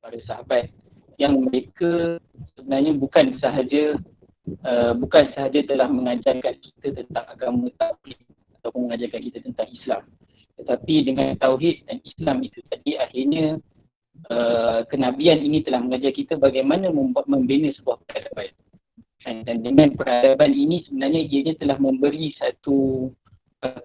para sahabat yang mereka sebenarnya bukan sahaja telah mengajarkan kita tentang agama tauhid ataupun mengajarkan kita tentang Islam, tetapi dengan tauhid dan Islam itu tadi akhirnya kenabian ini telah mengajar kita bagaimana membina sebuah peradaban. Dan dengan peradaban ini sebenarnya ianya telah memberi satu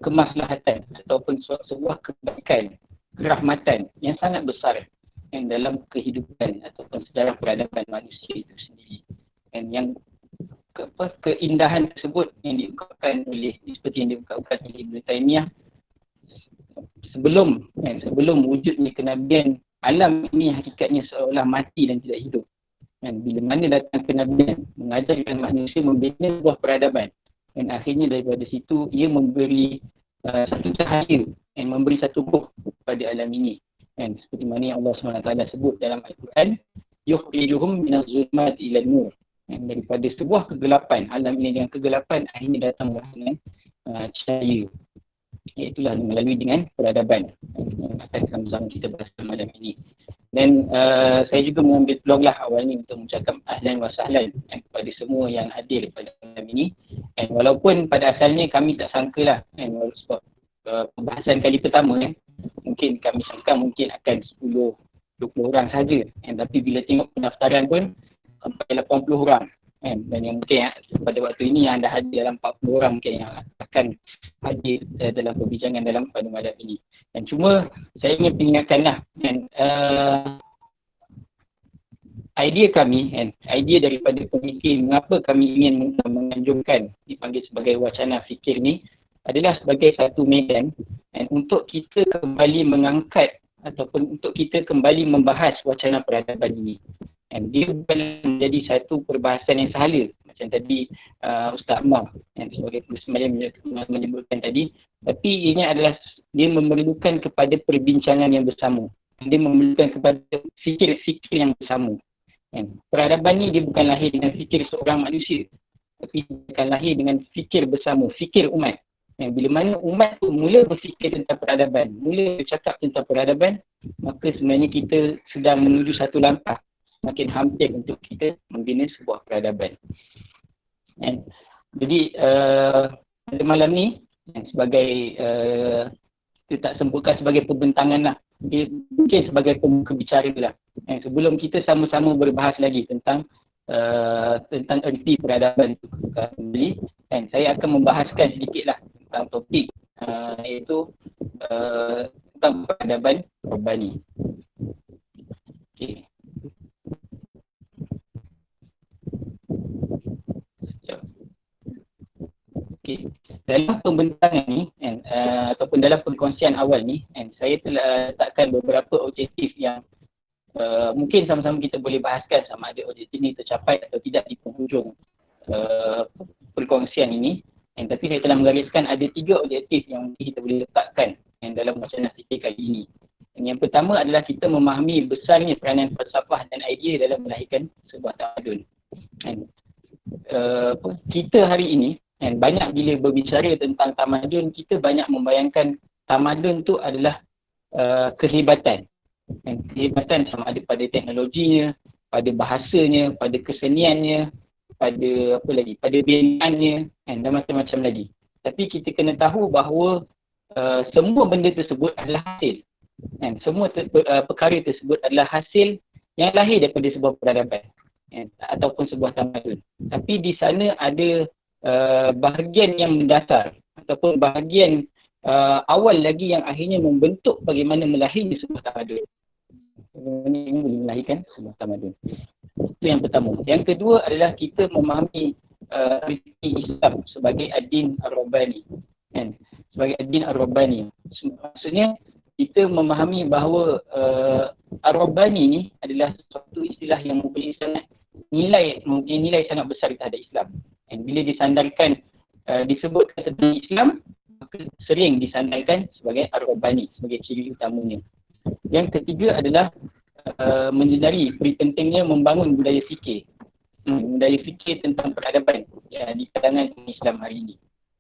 kemaslahatan ataupun sebuah kebaikan, kerahmatan yang sangat besar dalam kehidupan ataupun sejarah peradaban manusia itu sendiri. Dan yang keindahan tersebut yang diungkapkan oleh, seperti yang diungkapkan oleh Ibn Taymiyah, sebelum wujudnya kenabian, alam ini hakikatnya seolah mati dan tidak hidup. Dan bila mana datang kenabian mengajarkan manusia membina sebuah peradaban, dan akhirnya daripada situ ia memberi satu cahaya dan memberi satu ruh pada alam ini. Dan seperti mana yang Allah SWT sebut dalam Al-Quran, yukhrijuhum minaz zulumati ilan nur. Daripada sebuah kegelapan, alam ini dengan kegelapan, akhirnya datanglah dengan cahaya. Itulah melalui dengan peradaban yang akan sama-sama kita bahas malam ini. Dan saya juga mengambil peluang lah awal ni untuk mengucapkan ahlan wa sahlan kepada semua yang hadir pada malam ini. Dan walaupun pada asalnya kami tak sangka lah sebab pembahasan kali pertama mungkin kami sangka mungkin akan 10-20 orang saja. Tapi bila tengok pendaftaran pun sampai 80 orang. Dan yang mungkin pada waktu ini yang dah hadir dalam 40 orang mungkin yang akan hadir dalam perbincangan pada malam ini. Dan cuma saya ingin peringatkanlah idea kami idea daripada pemikir mengapa kami ingin menganjurkan dipanggil sebagai wacana fikir ni adalah sebagai satu medan untuk kita kembali mengangkat ataupun untuk kita kembali membahas wacana peradaban ini. Dia bukan menjadi satu perbahasan yang sahala macam tadi Ustaz Ammar sebagai penulis menyebutkan tadi, tapi ianya adalah dia memerlukan kepada perbincangan yang bersama. Dia memerlukan kepada fikir-fikir yang bersama. Peradaban ni dia bukan lahir dengan fikir seorang manusia, tapi dia akan lahir dengan fikir bersama, fikir umat. Bila mana umat tu mula berfikir tentang peradaban, mula bercakap tentang peradaban, maka sebenarnya kita sedang menuju satu langkah makin hampir untuk kita membina sebuah peradaban. Jadi pada malam ni sebagai kita tak sebutkan sebagai pembentangan lah, mungkin sebagai pembuka bicara lah. Sebelum kita sama-sama berbahas lagi tentang erti peradaban itu kembali, saya akan membahaskan sedikit lah tentang topik iaitu tentang peradaban Rabbani. Okay. Dalam pembentangan ni ataupun dalam perkongsian awal ni saya telah letakkan beberapa objektif yang mungkin sama-sama kita boleh bahaskan sama ada objektif ni tercapai atau tidak di penghujung perkongsian ini. Tapi saya telah menggariskan ada 3 objektif yang mungkin kita boleh letakkan dalam wacana fikir kali ini. Yang pertama adalah kita memahami besarnya peranan falsafah dan idea dalam melahirkan sebuah tamadun. Kita hari ini banyak bila berbicara tentang tamadun, kita banyak membayangkan tamadun tu adalah kehebatan. Kehebatan sama ada pada teknologinya, pada bahasanya, pada keseniannya, pada pada binaannya dan macam-macam lagi. Tapi kita kena tahu bahawa semua benda tersebut adalah hasil. Semua perkara tersebut adalah hasil yang lahir daripada sebuah peradaban ataupun sebuah tamadun. Tapi di sana ada bahagian yang mendasar ataupun bahagian awal lagi yang akhirnya membentuk bagaimana melahirnya sebuah tamadun. Ini boleh melahirkan sebuah tamadun. Itu yang pertama. Yang kedua adalah kita memahami Islam sebagai ad-din ar-rabbani. Sebagai ad-din ar-rabbani. Maksudnya kita memahami bahawa ar-rabbani ni adalah suatu istilah yang mempunyai nilai sangat besar terhadap Islam. Bila disandarkan disebutkan tentang Islam, maka sering disandarkan sebagai ar-rabbani, sebagai ciri utamanya. Yang ketiga adalah menyedari pentingnya membangun budaya fikir. Budaya fikir tentang peradaban di kalangan Islam hari ini.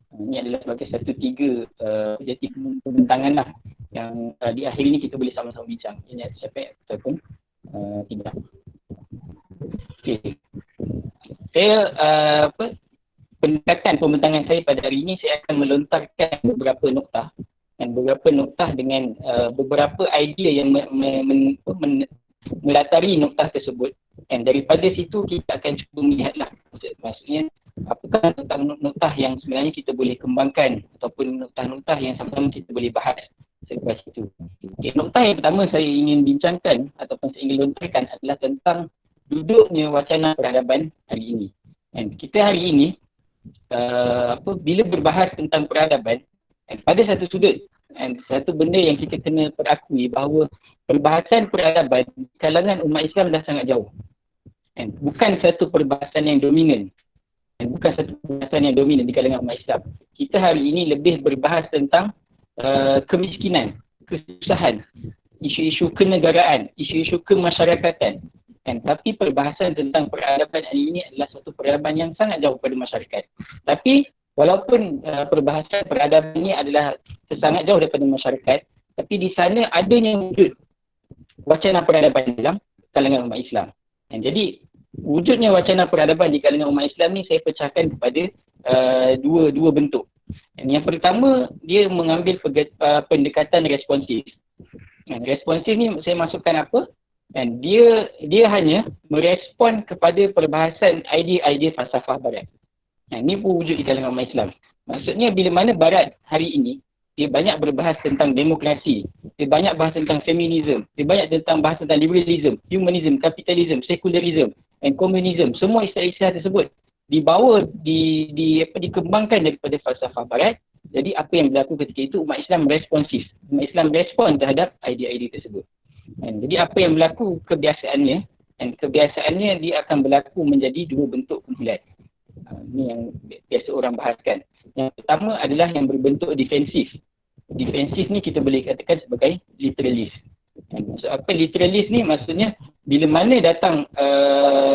Ini adalah sebagai satu 3 objektif pembentangan lah yang di akhir ini kita boleh sama-sama bincang. Ini siapa ataupun Tidak. Okay. Saya pendekatan pembentangan saya pada hari ini, saya akan melontarkan beberapa noktah dan beberapa noktah dengan beberapa idea yang melatari noktah tersebut. Dan daripada situ kita akan cuba melihatlah, maksudnya apakah noktah yang sebenarnya kita boleh kembangkan ataupun noktah-noktah yang sama-sama kita boleh bahas selepas itu. Okay, noktah yang pertama saya ingin bincangkan ataupun saya ingin lontarkan adalah tentang duduknya wacana peradaban hari ini. Dan kita hari ini bila berbahas tentang peradaban, pada satu sudut, satu benda yang kita kena perakui bahawa perbahasan peradaban di kalangan umat Islam dah sangat jauh. Bukan satu perbahasan yang dominan. Bukan satu perbahasan yang dominan di kalangan umat Islam. Kita hari ini lebih berbahas tentang kemiskinan, kesusahan, isu-isu kenegaraan, isu-isu kemasyarakatan. Tapi perbahasan tentang peradaban hari ini adalah satu peradaban yang sangat jauh pada masyarakat. Tapi walaupun perbahasan peradaban ini adalah sangat jauh daripada masyarakat, tapi di sana adanya wujud wacana peradaban dalam kalangan umat Islam. Jadi wujudnya wacana peradaban di kalangan umat Islam ni saya pecahkan kepada dua bentuk. Yang pertama, dia mengambil pendekatan responsif. Responsif ni saya masukkan apa? Dan dia hanya merespon kepada perbahasan idea-idea falsafah barat. Ini pun wujud di kalangan umat Islam. Maksudnya bila mana barat hari ini dia banyak berbahas tentang demokrasi, dia banyak bahas tentang feminisme, dia banyak bahas tentang liberalism, humanism, kapitalism, sekularism dan komunisme. Semua istilah-istilah tersebut dibawa dikembangkan daripada falsafah barat. Jadi apa yang berlaku ketika itu, umat Islam responsif. Umat Islam respon terhadap idea-idea tersebut. Jadi apa yang berlaku kebiasaannya, dan kebiasaannya dia akan berlaku menjadi dua bentuk kumpulan. Ini yang biasa orang bahaskan. Yang pertama adalah yang berbentuk defensif. Defensif ni kita boleh katakan sebagai literalist. Maksud apa literalist ni? Maksudnya bila mana datang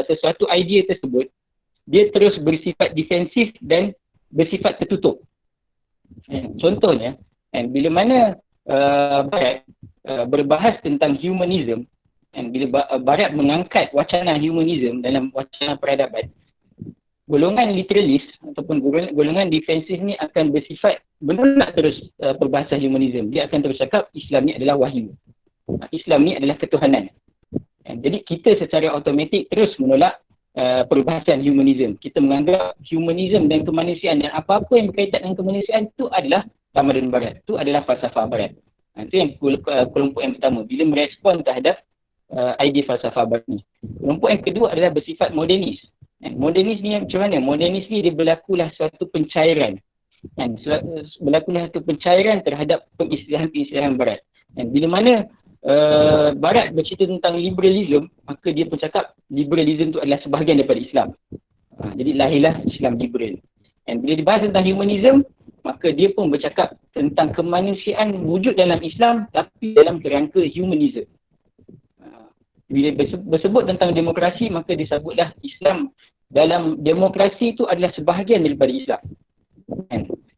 sesuatu idea tersebut, dia terus bersifat defensif dan bersifat tertutup. Contohnya, bila mana Barat berbahas tentang humanism, dan bila Barat mengangkat wacana humanism dalam wacana peradaban, golongan literalis ataupun golongan defensif ni akan bersifat menolak terus perbahasan humanism. Dia akan terus cakap Islam ni adalah wahyu, Islam ni adalah ketuhanan. Jadi kita secara automatik terus menolak perbahasan humanism. Kita menganggap humanism dan kemanusiaan dan apa-apa yang berkaitan dengan kemanusiaan itu adalah tamadun barat, itu adalah falsafah barat. Itu yang kelompok yang pertama, bila merespon terhadap idea falsafah barat ni. Kelompok yang kedua adalah bersifat modernis. Modernis ni macam mana? Modernis ni dia berlakulah suatu pencairan. Berlakulah suatu pencairan terhadap pengisytihadan barat. Bila mana Barat bercerita tentang liberalism, maka dia pun cakap liberalism itu adalah sebahagian daripada Islam. Jadi lahirlah Islam liberal. Dan bila dibahas tentang humanism, maka dia pun bercakap tentang kemanusiaan wujud dalam Islam tapi dalam kerangka humanism. Bila bersebut tentang demokrasi, maka disebutlah Islam dalam demokrasi itu adalah sebahagian daripada Islam.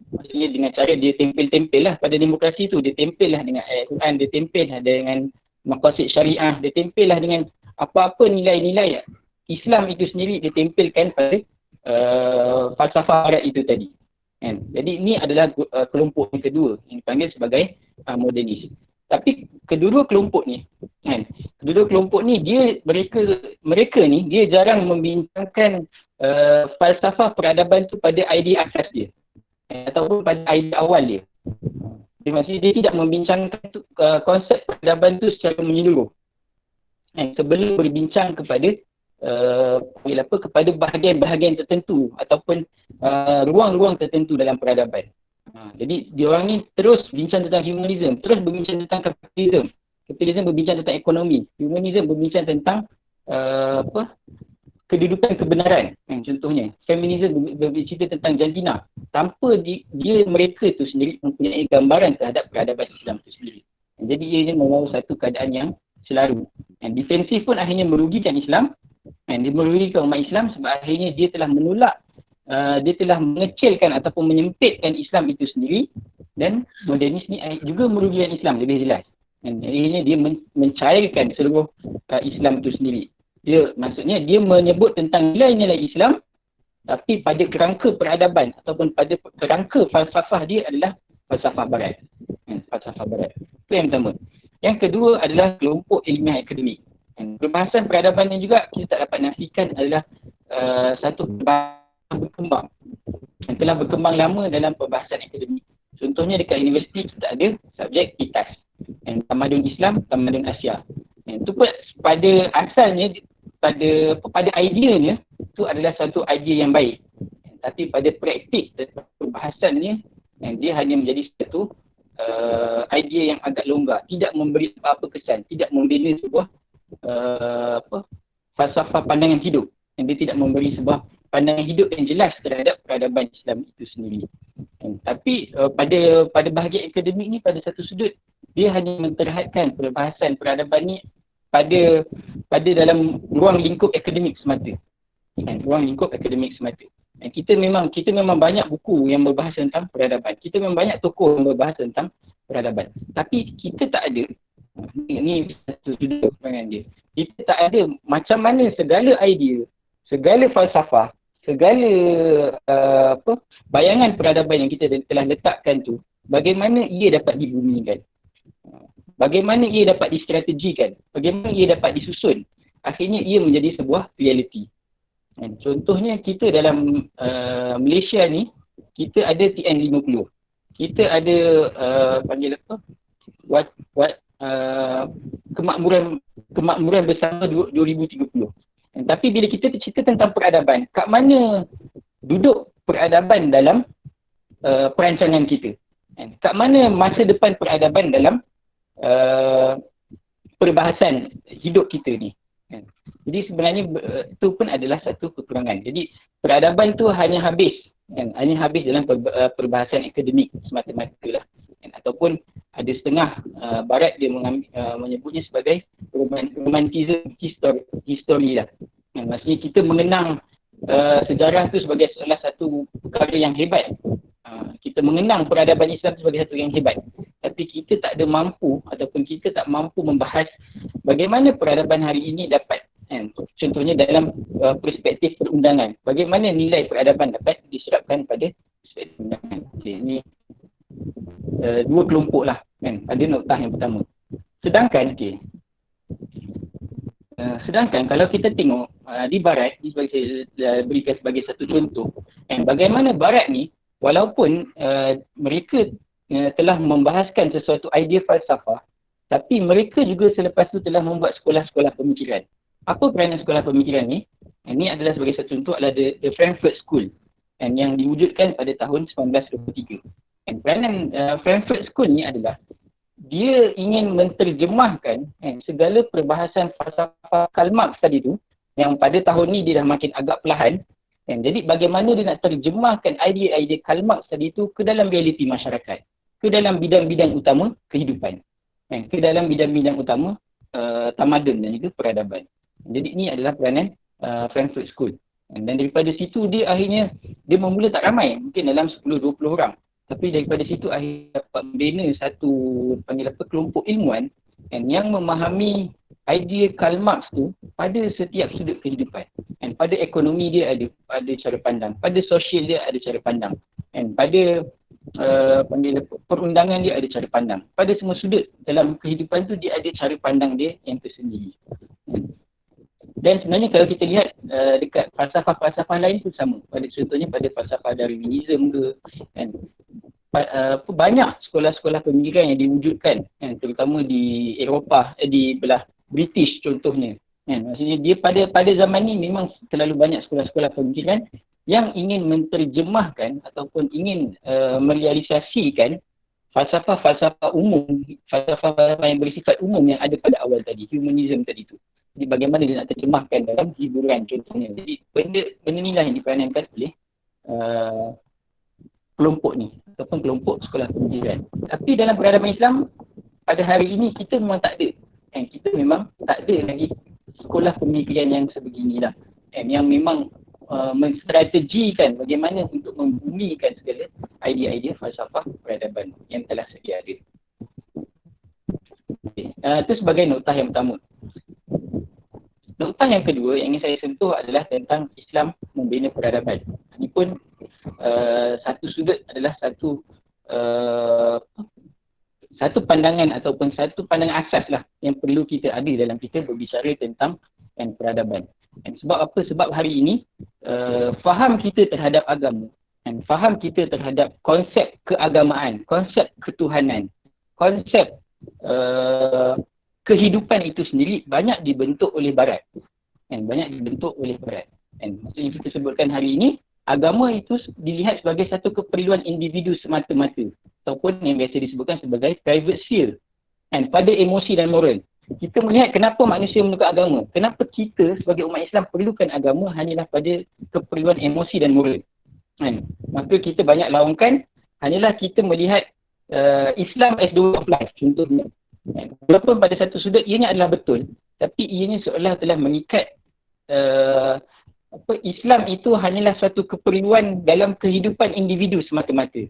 Maksudnya dengan cara dia tempel-tempel lah pada demokrasi tu. Dia tempel lah dengan ayat Quran, dia tempel lah dengan maqasid syariah, dia tempel lah dengan apa-apa nilai-nilai Islam itu sendiri dia tempelkan pada falsafah barat itu tadi. Jadi ini adalah kelompok yang kedua yang dipanggil sebagai modernis. Tapi kedua kelompok ni mereka ni dia jarang membincangkan falsafah peradaban tu pada idea asas dia ataupun pada idea awal dia. Maksudnya dia tidak membincangkan konsep peradaban tu secara menyeluruh. Sebelum berbincang kepada kepada bahagian-bahagian tertentu ataupun ruang-ruang tertentu dalam peradaban. Jadi diorang ni terus bincang tentang humanism, terus berbincang tentang kapitalism. Kapitalism berbincang tentang ekonomi, humanism berbincang tentang kedudukan kebenaran. Contohnya, feminism berbicara tentang jantina. Tanpa mereka tu sendiri mempunyai gambaran terhadap peradaban Islam itu sendiri. Jadi ia membawa satu keadaan yang selaru. Defensif pun akhirnya merugikan Islam. Dia merugikan umat Islam sebab akhirnya dia telah menolak, dia telah mengecilkan ataupun menyempitkan Islam itu sendiri. Dan modernis ni juga merugikan Islam lebih jelas. Dan akhirnya dia mencairkan seluruh Islam itu sendiri. Maksudnya dia menyebut tentang nilai-nilai Islam, tapi pada kerangka peradaban ataupun pada kerangka falsafah dia adalah falsafah barat. Falsafah barat. Itu yang pertama. Yang kedua adalah kelompok ilmiah akademik. Perbahasan peradaban yang juga kita tak dapat nafikan adalah satu perbahasan berkembang. Yang telah berkembang lama dalam perbahasan akademik. Contohnya dekat universiti kita ada subjek ITAS. Tamadun Islam, Tamadun Asia. Itu pun pada asalnya, pada ideanya, itu adalah satu idea yang baik. Tapi pada praktik dan perbahasannya, dia hanya menjadi satu idea yang agak longgar. Tidak memberi apa-apa kesan. Tidak membina sebuah falsafah pandangan hidup. Dia tidak memberi sebuah pandangan hidup yang jelas terhadap peradaban Islam itu sendiri. Tapi pada bahagian akademik ni, pada satu sudut, dia hanya menterhadkan perbahasan peradaban ni pada dalam ruang lingkup akademik semata. Ruang lingkup akademik semata. Kita memang banyak buku yang berbahas tentang peradaban. Kita memang banyak tokoh yang berbahas tentang peradaban. Tapi kita tak ada, ini satu sudut pandangan dia, kita tak ada macam mana segala idea, segala falsafah, segala bayangan peradaban yang kita telah letakkan tu, bagaimana ia dapat dibumikan. Bagaimana ia dapat distrategikan, bagaimana ia dapat disusun, akhirnya ia menjadi sebuah realiti. Contohnya kita dalam Malaysia ni, kita ada TN50. Kita ada panggil apa? Kemakmuran bersama 2030. Tapi bila kita cerita tentang peradaban, kat mana duduk peradaban dalam perancangan kita? Kat mana masa depan peradaban dalam perbahasan hidup kita ni? Jadi sebenarnya itu pun adalah satu kekurangan. Jadi peradaban tu hanya habis dalam perbahasan akademik semata-mata lah. Ataupun ada setengah barat dia menyebutnya sebagai romantism history lah. Maksudnya kita mengenang sejarah tu sebagai salah satu perkara yang hebat. Kita mengenang peradaban Islam sebagai satu yang hebat. Tapi kita tak ada mampu ataupun kita tak mampu membahas bagaimana peradaban hari ini dapat, contohnya dalam perspektif perundangan. Bagaimana nilai peradaban dapat diserapkan pada perspektif perundangan. Okay, ini dua kelompok lah pada noktah yang pertama. Sedangkan kalau kita tengok di barat, ini saya berikan sebagai satu contoh, bagaimana barat ni walaupun mereka telah membahaskan sesuatu idea falsafah, tapi mereka juga selepas itu telah membuat sekolah-sekolah pemikiran. Apa peranan sekolah pemikiran ni? Ini adalah sebagai satu contoh adalah The Frankfurt School yang diwujudkan pada tahun 1923. Peranan Frankfurt School ni adalah dia ingin menterjemahkan segala perbahasan falsafah Karl Marx tadi tu, yang pada tahun ni dia dah makin agak perlahan. Jadi bagaimana dia nak terjemahkan idea-idea Karl Marx tadi tu ke dalam realiti masyarakat, ke dalam bidang-bidang utama kehidupan, ke dalam bidang-bidang utama tamadun dan juga peradaban. Jadi ini adalah peranan Frankfurt School. Dan daripada situ dia akhirnya, dia memula tak ramai, mungkin dalam 10-20 orang. Tapi daripada situ akhirnya dapat membina satu kelompok ilmuwan yang memahami idea Karl Marx tu pada setiap sudut kehidupan. Pada ekonomi dia ada cara pandang, pada sosial dia ada cara pandang, pada perundangan dia ada cara pandang. Pada semua sudut dalam kehidupan tu dia ada cara pandang dia yang tersendiri. Dan sebenarnya kalau kita lihat dekat falsafah-falsafah lain pun sama. Contohnya pada falsafah Darwinism ke, banyak sekolah-sekolah pemikiran yang diwujudkan, terutama di Eropah, di belah British contohnya. Maksudnya dia pada zaman ni memang terlalu banyak sekolah-sekolah pemikiran yang ingin menterjemahkan ataupun ingin merealisasikan falsafah-falsafah umum, falsafah yang bersifat umum yang ada pada awal tadi, humanism tadi tu. Jadi bagaimana dia nak terjemahkan dalam hiburan contohnya. Jadi benda ni lah yang diperankan oleh kelompok ni ataupun kelompok sekolah pemikiran. Tapi dalam peradaban Islam pada hari ini kita memang tak ada. Kita memang tak ada lagi sekolah pemikiran yang sebeginilah. Yang memang menstrategikan bagaimana untuk membumikan segala idea-idea falsafah peradaban yang telah sedia ada. Okay. itu sebagai noktah yang pertama. Noktah yang kedua yang ingin saya sentuh adalah tentang Islam membina peradaban. Ini pun satu sudut adalah satu pandangan ataupun satu pandangan asas lah yang perlu kita ada dalam kita berbicara tentang peradaban. Sebab apa? Sebab hari ini faham kita terhadap agama, faham kita terhadap konsep keagamaan, konsep ketuhanan, konsep kehidupan itu sendiri banyak dibentuk oleh Barat. Maksudnya kita sebutkan hari ini, agama itu dilihat sebagai satu keperluan individu semata-mata ataupun yang biasa disebutkan sebagai private sphere pada emosi dan moral. Kita melihat kenapa manusia memerlukan agama. Kenapa kita sebagai umat Islam perlukan agama hanyalah pada keperluan emosi dan moral. Maka kita banyak lawankan hanyalah kita melihat Islam as the way of life contohnya. Walaupun pada satu sudut ianya adalah betul, tapi ianya seolah telah mengikat Islam itu hanyalah suatu keperluan dalam kehidupan individu semata-mata.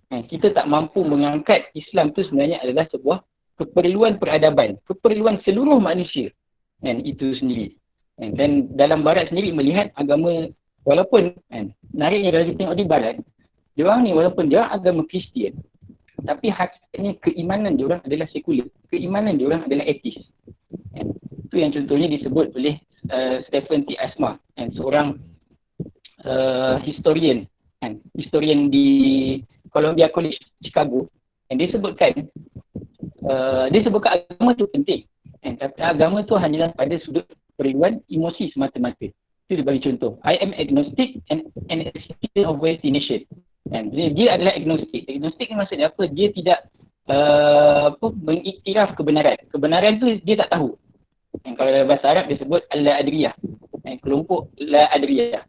Kita tak mampu mengangkat Islam itu sebenarnya adalah sebuah keperluan peradaban, keperluan seluruh manusia itu sendiri. Dan dalam Barat sendiri melihat agama, walaupun nariknya kalau kita tengok di Barat, diorang ni walaupun dia agama Kristian, tapi hakikatnya keimanan diorang adalah sekular, keimanan diorang adalah etis. Itu yang contohnya disebut oleh Stephen T. Asma, seorang historian di Columbia College Chicago. Dia sebutkan agama itu penting, tapi agama itu hanyalah pada sudut keperluan emosi semata-mata. Itu dia bagi contoh. I am agnostic and a citizen of Western nation. Dia adalah agnostik. Agnostik ni maksudnya apa? Dia tidak mengiktiraf kebenaran. Kebenaran tu dia tak tahu. Kalau dalam bahasa Arab dia sebut al-la-adriyah. Kelompok la-adriyah.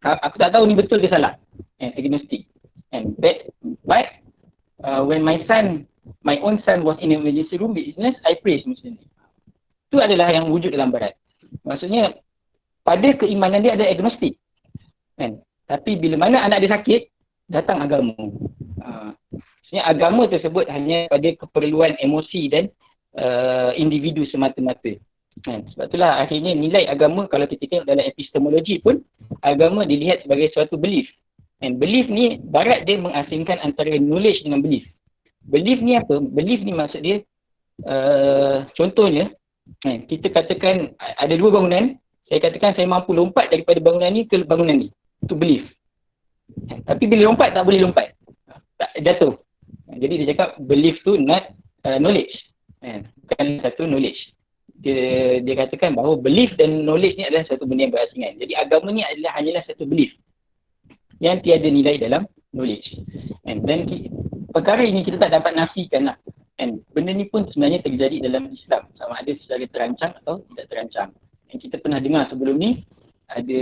Aku tak tahu ni betul ke salah. Agnostik. But when my own son was in an emergency room business, I praise Muslim. Itu adalah yang wujud dalam Barat. Maksudnya pada keimanan dia ada agnostik. Tapi bila mana anak dia sakit, datang agama. Maksudnya agama tersebut hanya pada keperluan emosi dan individu semata-mata. Sebab itulah akhirnya nilai agama kalau kita tengok dalam epistemologi pun, agama dilihat sebagai suatu belief. Belief ni, Barat dia mengasingkan antara knowledge dengan belief. Belief ni apa? Belief ni maksud dia, contohnya, kita katakan ada dua bangunan, saya katakan saya mampu lompat daripada bangunan ni ke bangunan ni. Itu belief. Tapi bila lompat, tak boleh lompat. Tak jatuh. Jadi dia cakap belief tu not knowledge. Bukan satu knowledge. Dia katakan bahawa belief dan knowledge ni adalah satu benda yang berasingan. Jadi agama ni hanyalah satu belief yang tiada nilai dalam knowledge. Dan perkara ini kita tak dapat nafikan lah. Benda ni pun sebenarnya terjadi dalam Islam. Sama ada secara terancang atau tidak terancang. Kita pernah dengar sebelum ni, ada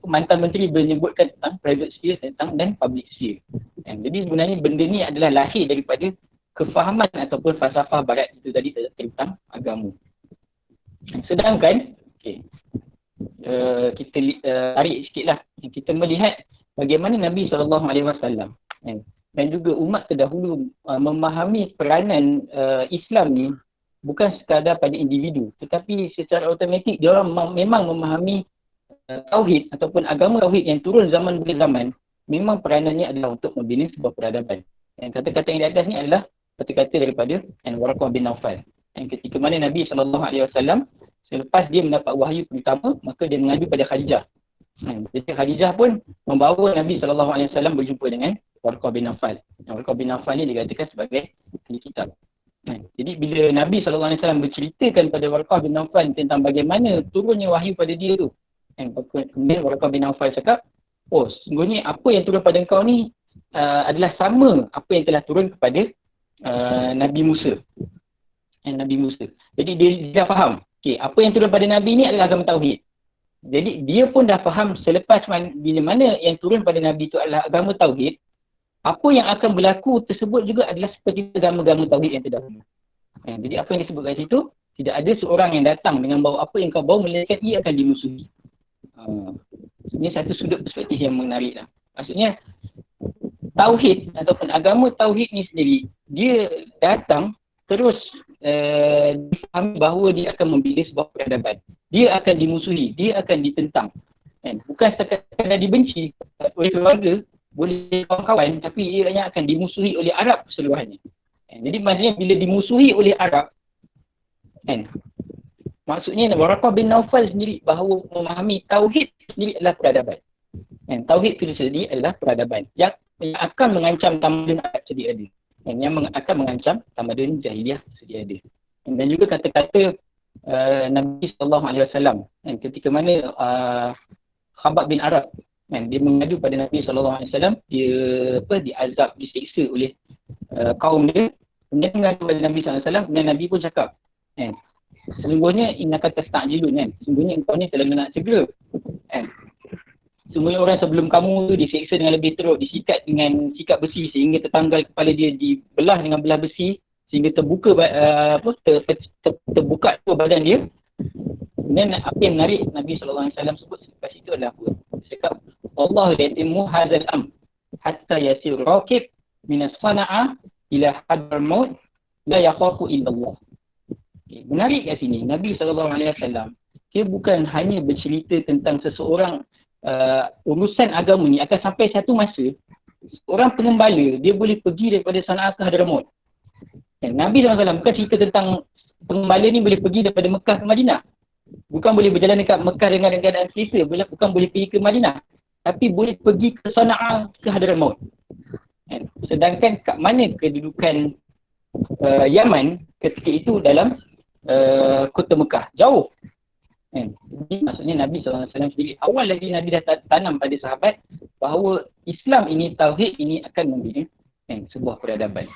mantan menteri menyebutkan tentang private sphere dan public sphere. Jadi sebenarnya benda ni adalah lahir daripada kefahaman ataupun falsafah Barat itu tadi tentang agama. Sedangkan, kita tarik sikit lah. Kita melihat bagaimana Nabi SAW dan juga umat terdahulu memahami peranan Islam ni bukan sekadar pada individu, tetapi secara automatik dia orang memang memahami tauhid ataupun agama tauhid yang turun zaman demi zaman, memang peranannya adalah untuk membina sebuah peradaban. Kata-kata yang di atas ni adalah kata-kata daripada Waraqah bin Naufal. Ketika mana Nabi SAW selepas dia mendapat wahyu pertama, maka dia mengadu pada Khadijah. Jadi Khadijah pun membawa Nabi SAW berjumpa dengan Waraqah bin Naufal. Waraqah bin Naufal ni dikatakan sebagai ahli kitab. Jadi bila Nabi SAW berceritakan pada Waraqah bin Naufal tentang bagaimana turunnya wahyu pada dia tu, kemudian Waraqah bin Naufal cakap, sesungguhnya apa yang turun pada engkau ni adalah sama apa yang telah turun kepada Nabi Musa. Jadi dia dah faham, apa yang turun pada Nabi ni adalah agama tauhid. Jadi dia pun dah faham selepas bila mana yang turun pada Nabi itu adalah agama tauhid, apa yang akan berlaku tersebut juga adalah seperti agama-agama tauhid yang terdahulu. Jadi apa yang disebut kat situ, tidak ada seorang yang datang dengan bawa apa yang kau bawa, melainkan ia akan dimusuhi. Ini satu sudut perspektif yang menarik lah. Maksudnya tauhid ataupun agama tauhid ni sendiri, dia datang terus difahami bahawa dia akan membina sebuah peradaban. Dia akan dimusuhi, dia akan ditentang. Kan? Bukan sekadar dibenci oleh keluarga, boleh kawan-kawan, tapi ia akan dimusuhi oleh Arab keseluruhannya. Kan? Jadi maksudnya bila dimusuhi oleh Arab, kan? Maksudnya Waraqah bin Naufal sendiri bahawa memahami tauhid sendiri adalah peradaban. Kan? Tauhid itu sendiri adalah peradaban yang akan mengancam tamadun Arab sedia ada. Kan? Yang akan mengancam tamadun jahiliah sedia ada. Dan juga kata-kata Nabi SAW ketika mana Khabbab bin Arab kan, dia mengadu pada Nabi SAW, dia diazab, disiksa oleh kaum dia. Kemudian mengadu pada Nabi SAW, dan Nabi pun cakap kan, sesungguhnya innaka tasta'jilun kan, sesungguhnya engkau ni terlalu nak segera kan. Sesungguhnya orang sebelum kamu tu disiksa dengan lebih teruk, disikat dengan sikat besi sehingga tertanggal kepala dia, dibelah dengan belah besi sehingga terbuka terbuka badan dia. Kemudian apa yang menarik Nabi SAW sebut selepas itu adalah apa? Dia cakap Allah yatimu hadzal am hatta yasir raqib min as-sana'a ila hadar maut la yakhafu illa Allah. Okay. Menarik kat sini Nabi SAW dia bukan hanya bercerita tentang seseorang urusan agama ni akan sampai satu masa orang pengembala dia boleh pergi daripada Sana'ah ke Hadramaut. Nabi SAW bukan cerita tentang pengembala ni boleh pergi daripada Mekah ke Madinah. Bukan boleh berjalan dekat Mekah dengan keadaan selesa, bukan boleh pergi ke Madinah, tapi boleh pergi ke Sana'ah ke Hadramaut. Sedangkan kat mana kedudukan Yaman ketika itu dalam kota Mekah? Jauh. Jadi maksudnya Nabi SAW sendiri awal lagi Nabi dah tanam pada sahabat bahawa Islam ini, tauhid ini akan membina sebuah peradaban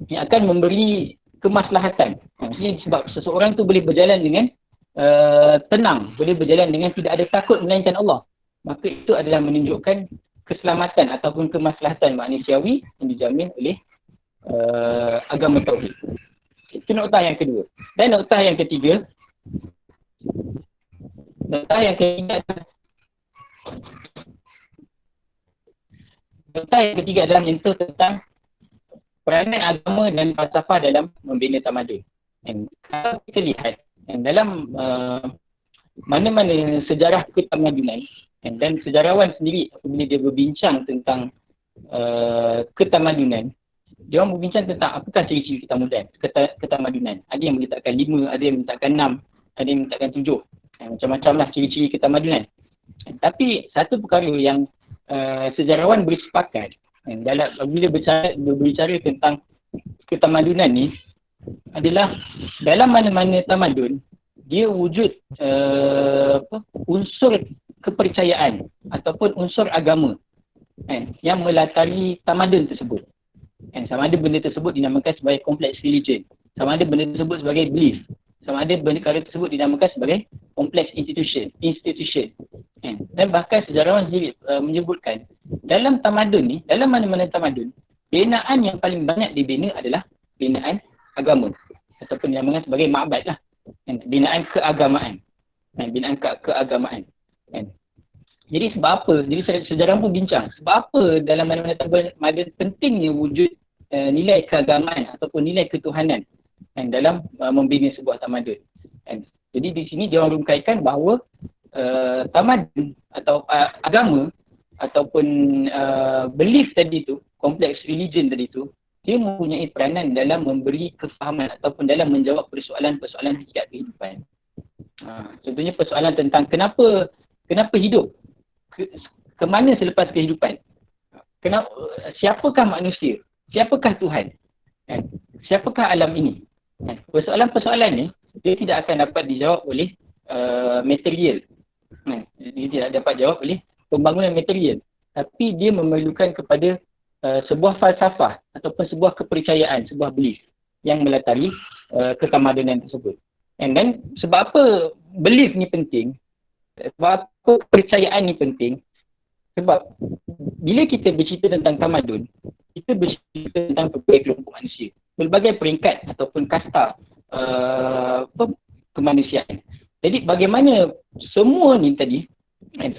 yang akan memberi kemaslahatan. Maksudnya sebab seseorang tu boleh berjalan dengan tenang, boleh berjalan dengan tidak ada takut melainkan Allah, maka itu adalah menunjukkan keselamatan ataupun kemaslahatan manusiawi yang dijamin oleh agama tauhid. Itu noktah yang kedua. Dan noktah yang ketiga, adalah menyentuh tentang peranan agama dan falsafah dalam membina tamadun. Dan kalau kita lihat dalam mana-mana sejarah ketamadunan, dan sejarawan sendiri apabila dia berbincang tentang ketamadunan, dia orang berbincang tentang apakah ciri-ciri ketamadunan. Ada yang meletakkan 5, ada yang meletakkan 6, ada yang meletakkan 7. Macam-macam lah ciri-ciri ketamadunan. Tapi satu perkara yang sejarawan bersepakat dalam bila berbicara tentang ketamadunan ni adalah dalam mana-mana tamadun dia wujud unsur kepercayaan ataupun unsur agama yang melatari tamadun tersebut. Sama ada benda tersebut dinamakan sebagai complex religion, sama ada benda tersebut sebagai belief, sama ada perkara tersebut dinamakan sebagai complex institution. Dan bahkan sejarawan sendiri menyebutkan dalam tamadun ni, dalam mana-mana tamadun, binaan yang paling banyak dibina adalah binaan agama ataupun dinamakan sebagai ma'bad lah, binaan keagamaan. Keagamaan. Jadi sebab apa? Jadi sejarah pun bincang sebab apa dalam mana-mana tamadun pentingnya wujud nilai keagamaan ataupun nilai ketuhanan dalam membina sebuah tamadun. Jadi di sini dia orang rungkaikan bahawa tamadun atau agama ataupun belief tadi tu, complex religion tadi tu, dia mempunyai peranan dalam memberi kefahaman ataupun dalam menjawab persoalan-persoalan hakikat kehidupan. Contohnya persoalan tentang kenapa hidup, ke mana selepas kehidupan, siapakah manusia, siapakah Tuhan, siapakah alam ini. Persoalan-persoalan ni dia tidak akan dapat dijawab oleh material. Dia tidak dapat jawab oleh pembangunan material, tapi dia memerlukan kepada sebuah falsafah ataupun sebuah kepercayaan, sebuah belief yang melatari ketamadunan tersebut. Dan sebab apa belief ni penting, sebab apa kepercayaan ni penting, sebab bila kita bercerita tentang tamadun, kita bercerita tentang berbagai kelompok manusia, berbagai peringkat ataupun kasta kemanusiaan. Jadi bagaimana semua ni tadi,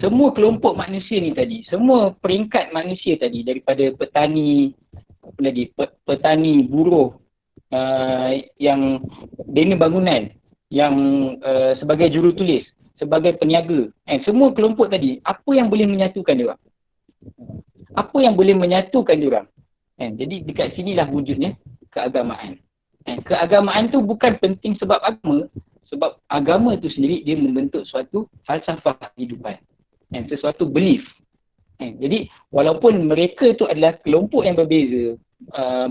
semua kelompok manusia ni tadi, semua peringkat manusia tadi, daripada petani, petani, buruh, yang bina bangunan, yang sebagai jurutulis, sebagai peniaga, semua kelompok tadi, apa yang boleh menyatukan dia orang? Apa yang boleh menyatukan dia orang? Jadi dekat sinilah wujudnya keagamaan. Keagamaan tu bukan penting sebab agama, sebab agama tu sendiri dia membentuk suatu falsafah kehidupan, sesuatu belief. Jadi walaupun mereka tu adalah kelompok yang berbeza,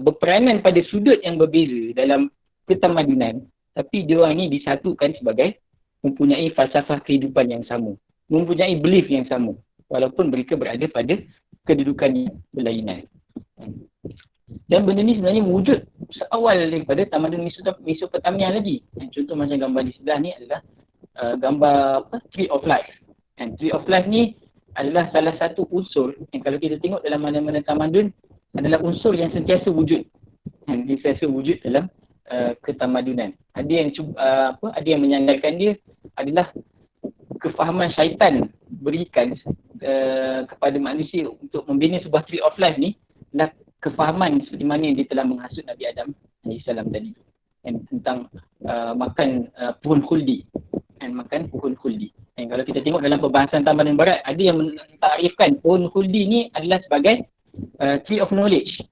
berperanan pada sudut yang berbeza dalam ketamadunan, tapi dia orang ni disatukan sebagai mempunyai falsafah kehidupan yang sama, mempunyai belief yang sama, walaupun mereka berada pada kedudukan yang berlainan. Dan benda ni sebenarnya wujud seawal daripada tamadun Mesopotamia lagi. Contoh macam gambar di sebelah ni adalah gambar Tree of Life. Tree of Life ni adalah salah satu unsur yang kalau kita tengok dalam mana-mana tamadun adalah unsur yang sentiasa wujud. Sentiasa wujud dalam ketamadunan. Ada yang menyandarkan dia adalah kefahaman syaitan berikan kepada manusia untuk membina sebuah Tree of Life ni adalah kefahaman seperti mana yang dia telah menghasut Nabi Adam AS tadi tentang makan pohon khuldi. Makan pohon khuldi. Kalau kita tengok dalam perbahasan tamadun barat, ada yang mentarifkan pohon khuldi ni adalah sebagai tree of knowledge.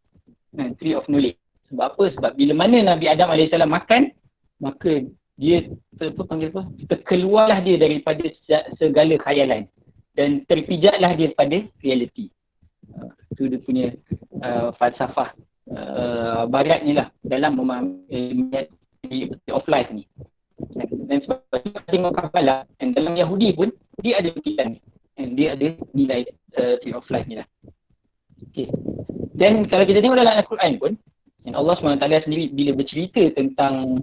Tree of knowledge. Sebab apa? Sebab bila mana Nabi Adam AS makan, maka dia terkeluarlah dia daripada segala khayalan dan terpijaklah dia pada reality. Itu dia punya falsafah barat ni lah dalam memahami tree of life ni. Dan sebab kita tengok Kabbalah, dalam Yahudi pun dia ada lukisan, dia ada nilai tree of life ni lah. Okay. Dan kalau kita tengok dalam Al-Quran pun, Allah SWT sendiri bila bercerita tentang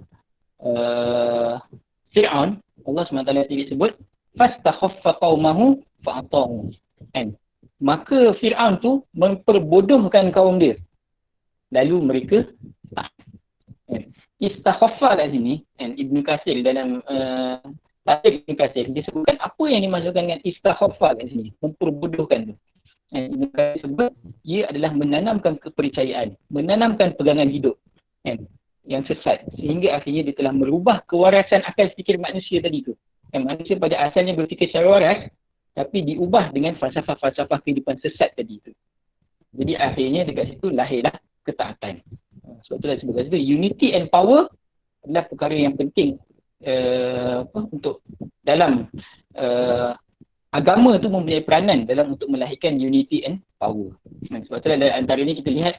Fir'aun, Allah SWT sendiri sebut fastakhaffa qaumahu fa'ata'u. Maka Fir'aun tu memperbodohkan kaum dia, lalu mereka tak. Istakhaffa kat sini, Ibn Katsir dalam tafsir Ibn Katsir dia sebutkan apa yang dimaksudkan dengan istakhaffa kat sini, memperbodohkan tu. Ibn Katsir sebut ia adalah menanamkan kepercayaan, menanamkan pegangan hidup yang sesat, sehingga akhirnya dia telah merubah kewarasan akal fikir manusia tadi tu. Manusia pada asalnya berfikir secara waras, tapi diubah dengan falsafah-falsafah kehidupan sesat tadi tu. Jadi akhirnya dekat situ lahirlah ketaatan. Sebab itulah sebut kat situ, unity and power adalah perkara yang penting untuk dalam agama tu mempunyai peranan dalam untuk melahirkan unity and power. Sebab itulah antara ni kita lihat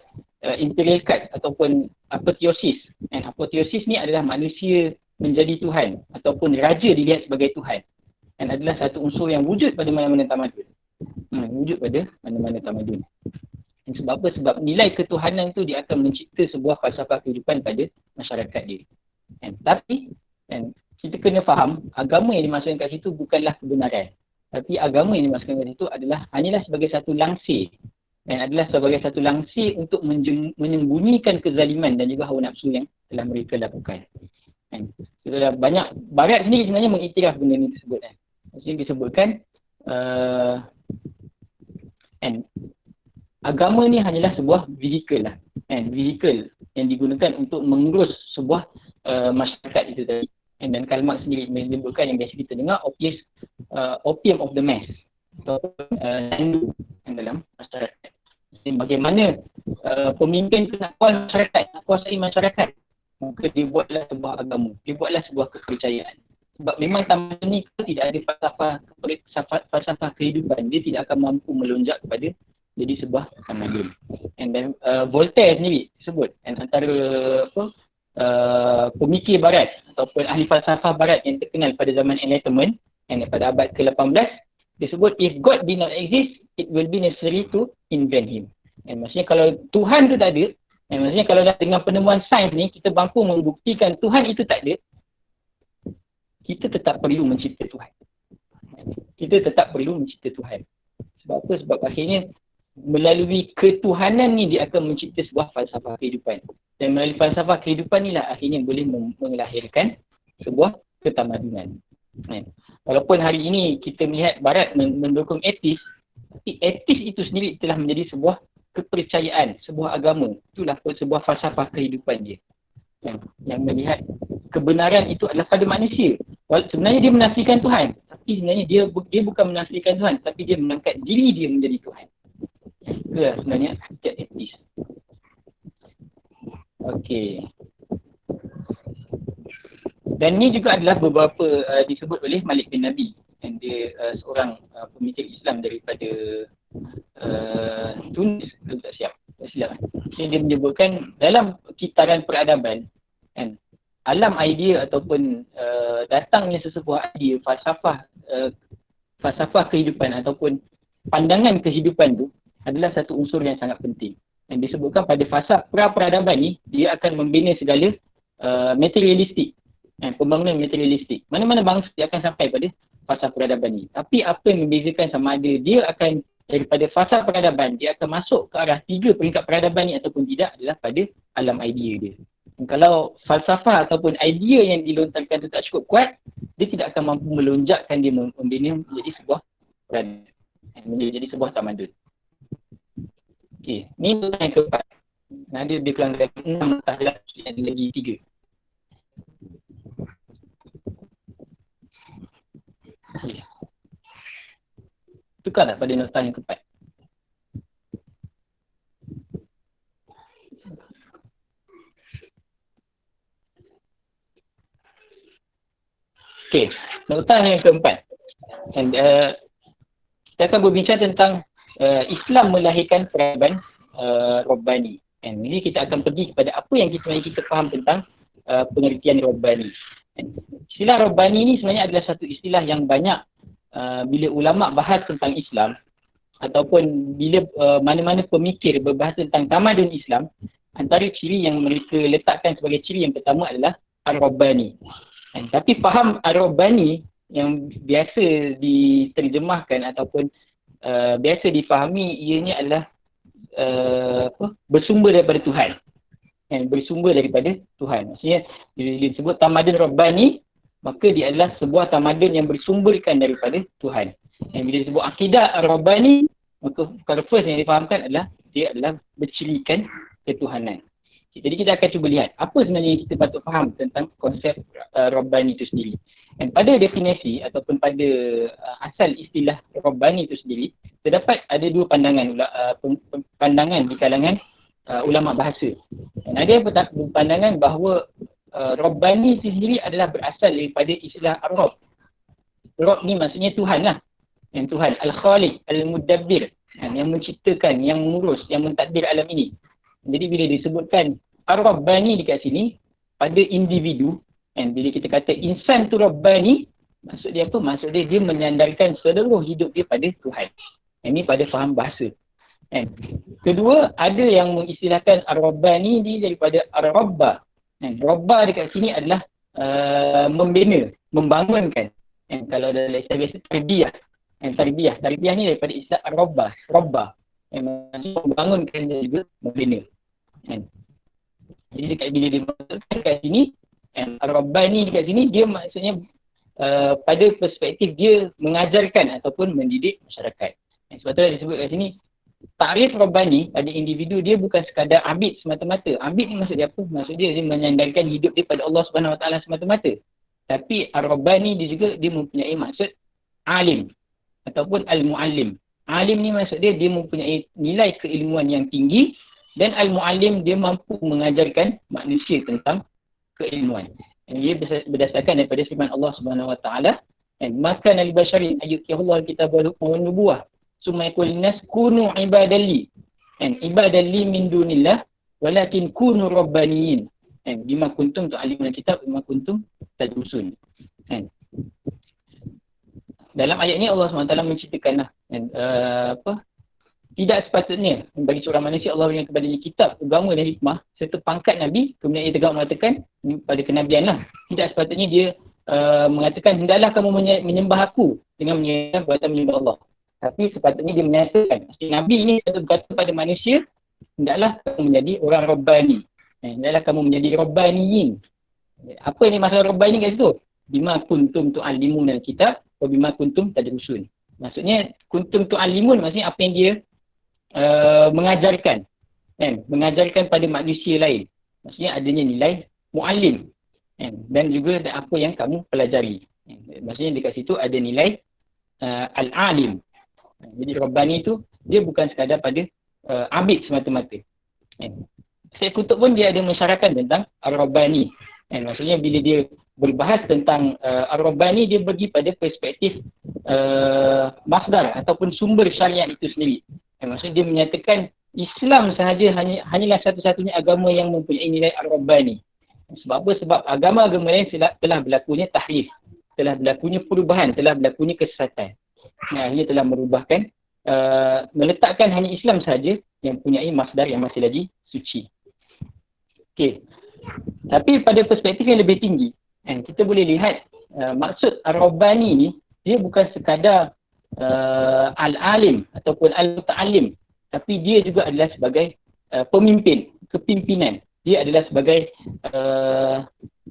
imperial cult ataupun apotheosis. Apotheosis ni adalah manusia menjadi Tuhan ataupun raja dilihat sebagai Tuhan. Dan adalah satu unsur yang wujud pada mana-mana tamadun. Wujud pada mana-mana tamadun. Dan sebab apa? Sebab nilai ketuhanan tu dia akan mencipta sebuah falsafah kehidupan pada masyarakat dia. Tapi kita kena faham, agama yang dimaksudkan kat situ bukanlah kebenaran. Tapi agama yang dimaksudkan kat situ adalah hanyalah sebagai satu langsir. Dan adalah sebagai satu langsir untuk menyembunyikan kezaliman dan juga hawa nafsu yang telah mereka lakukan. Sudah banyak, barat sendiri sebenarnya mengiktiraf benda ni tersebut. Maksudnya disebutkan agama ni hanyalah sebuah vehicle lah. Vehicle yang digunakan untuk mengurus sebuah masyarakat itu tadi. Dan Karl Marx sendiri menyebutkan yang biasa kita dengar opium of the mass atau sandu dalam masyarakat. Bagaimana pemimpin itu nak kuasai masyarakat, nak kuasai masyarakat, maka dia buatlah sebuah agama, dia buatlah sebuah kepercayaan. Sebab memang tamadun ni tidak ada falsafah kehidupan, dia tidak akan mampu melonjak kepada jadi sebuah tamadun. Dan Voltaire sendiri sebut antara pemikir barat ataupun ahli falsafah barat yang terkenal pada zaman Enlightenment pada abad ke-18, dia sebut if God did not exist, it will be necessary to invent him. Maksudnya kalau Tuhan tu tak ada, maksudnya kalau dah dengan penemuan sains ni kita mampu membuktikan Tuhan itu tak ada, kita tetap perlu mencipta Tuhan. Kita tetap perlu mencipta Tuhan. Sebab apa? Sebab akhirnya melalui ketuhanan ni dia akan mencipta sebuah falsafah kehidupan. Dan melalui falsafah kehidupan ni lah akhirnya boleh melahirkan sebuah ketamadunan. Walaupun hari ini kita melihat barat mendukung etis, tapi etis itu sendiri telah menjadi sebuah kepercayaan, sebuah agama. Itulah sebuah falsafah kehidupan dia. yang melihat kebenaran itu adalah pada manusia. Sebenarnya dia menafikan Tuhan, tapi sebenarnya dia bukan menafikan Tuhan, tapi dia mengangkat diri dia menjadi Tuhan. Itulah sebenarnya hakikat etis. Okey. Dan ni juga adalah beberapa disebut oleh Malik bin Nabi. Dan dia seorang pemikir Islam daripada Tunis, tak silap. Dia menyebutkan dalam kitaran peradaban, kan, alam idea ataupun datangnya sesebuah idea, falsafah kehidupan ataupun pandangan kehidupan tu adalah satu unsur yang sangat penting. Dan disebutkan pada fasa pra-peradaban ni, dia akan membina segala materialistik. Pembangunan materialistik. Mana-mana bangsa dia akan sampai pada fasa peradaban ni. Tapi apa yang membezakan sama ada dia akan daripada fasa peradaban, dia akan masuk ke arah 3 peringkat peradaban ni ataupun tidak adalah pada alam idea dia. Dan kalau falsafah ataupun idea yang dilontarkan itu tak cukup kuat, dia tidak akan mampu melonjakkan dia membina menjadi sebuah peradaban, menjadi sebuah tamadun. Okey, ni yang keempat. Ada lebih kurang dari 6 tahap, ada lagi 3. Okay. Tukar tak pada nota yang keempat? Okey, nota yang keempat. And, kita akan berbincang tentang Islam melahirkan peradaban Rabbani. And ini kita akan pergi kepada apa yang kita faham tentang pengertian Rabbani. Istilah Rabbani ni sebenarnya adalah satu istilah yang banyak bila ulama bahas tentang Islam ataupun bila mana-mana pemikir berbahas tentang tamadun Islam, antara ciri yang mereka letakkan sebagai ciri yang pertama adalah Ar-Rabbani. Tapi faham Ar-Rabbani yang biasa diterjemahkan ataupun biasa difahami ianya adalah bersumber daripada Tuhan. Bersumber daripada Tuhan. Maksudnya bila disebut tamadun Rabbani, maka dia adalah sebuah tamadun yang bersumberkan daripada Tuhan. Dan bila disebut akidah Rabbani, maka perkara first yang difahamkan adalah dia adalah bercirikan ketuhanan. Jadi kita akan cuba lihat apa sebenarnya yang kita patut faham tentang konsep Rabbani itu sendiri. Dan pada definisi ataupun pada asal istilah Rabbani itu sendiri, terdapat ada 2 pandangan di kalangan ulama bahasa. Dan ada yang pandangan bahawa Rabbani itu sendiri adalah berasal daripada istilah Ar-Rabb. Rabb ni maksudnya Tuhan lah. Yang Tuhan Al-Khaliq, Al-Mudabbir, yang menciptakan, yang mengurus, yang mentadbir alam ini. Jadi bila disebutkan Ar-Rabbani dekat sini pada individu, bila kita kata insan tu Rabbani, maksud dia apa? Maksud dia menyandarkan seluruh hidup dia pada Tuhan. Ini pada faham bahasa. Kedua, ada yang mengistilahkan Ar-Rabbani ni daripada Ar-Rabba. Rabba dekat sini adalah membina, membangunkan. Kalau dalam istilah biasa tarbiyah. Tarbiyah ni daripada istilah Ar-Rabba. Rabba. Maksudnya membangunkan dan juga membina. Jadi dekat bila dia maksudkan dekat sini, Ar-Rabbani dekat sini dia maksudnya pada perspektif dia mengajarkan ataupun mendidik masyarakat. Sebab tu disebut kat sini takrif Rabbani pada individu dia bukan sekadar abid semata-mata. Abid ni maksud dia apa? Maksud dia menyandarkan hidup dia pada Allah Subhanahu Wa Taala semata-mata. Tapi Ar-Rabbani dia juga dia mempunyai maksud alim ataupun al-muallim. Alim ni maksud dia mempunyai nilai keilmuan yang tinggi, dan al-muallim dia mampu mengajarkan manusia tentang keilmuan. Ia berdasarkan daripada firman Allah Subhanahu Wa Taala, maka nabi basyarin ayyuhullah kitab wal hukm wan nubuwah summa yaqul linnas kunu ibadalli. Ibadalli min dunillah walakin kunu rabbaniyin. Bima kuntum tu'allimuna kitab bima kuntum tadrusun. Dalam ayat ni Allah SWT menceritakanlah tidak sepatutnya bagi seorang manusia Allah berikan kepadanya kitab, agama dan hikmah serta pangkat Nabi, kemudian ia tegak mengatakan pada kenabian lah. Tidak sepatutnya dia mengatakan hendaklah kamu menyembah aku dengan menyembah perbuatan menyembah Allah. Tapi sepatutnya dia menyatakan Nabi ini berkata pada manusia, hendaklah kamu menjadi orang Rabbani. Hendaklah kamu menjadi Rabbaniyin. Apa ini masalah Rabbani kat situ? Bima kuntum tu'allimuna al-kitab wa bima kuntum tadrusun. Maksudnya kuntum tu'allimun maksudnya apa yang dia mengajarkan. Mengajarkan pada manusia lain. Maksudnya adanya nilai muallim. Dan juga apa yang kamu pelajari. Maksudnya dekat situ ada nilai al-alim. Jadi Rabbani tu dia bukan sekadar pada abid semata-mata. Syekh Qutb pun dia ada mensyaratkan tentang Ar-Rabbani. Maksudnya bila dia berbahas tentang Ar-Rabbani, dia pergi pada perspektif masdar ataupun sumber syariat itu sendiri. Maksudnya dia menyatakan Islam sahaja hanyalah satu-satunya agama yang mempunyai nilai Ar-Rabbani. Sebab apa? Sebab agama-agama lain telah berlakunya tahrif, telah berlakunya perubahan, telah berlakunya kesesatan. Ia telah merubahkan, meletakkan hanya Islam sahaja yang mempunyai masdar yang masih lagi suci. Okey. Tapi pada perspektif yang lebih tinggi, kita boleh lihat maksud Ar-Rabbani ni, dia bukan sekadar al-alim ataupun al-muta'allim, tapi dia juga adalah sebagai pemimpin, kepimpinan. Dia adalah sebagai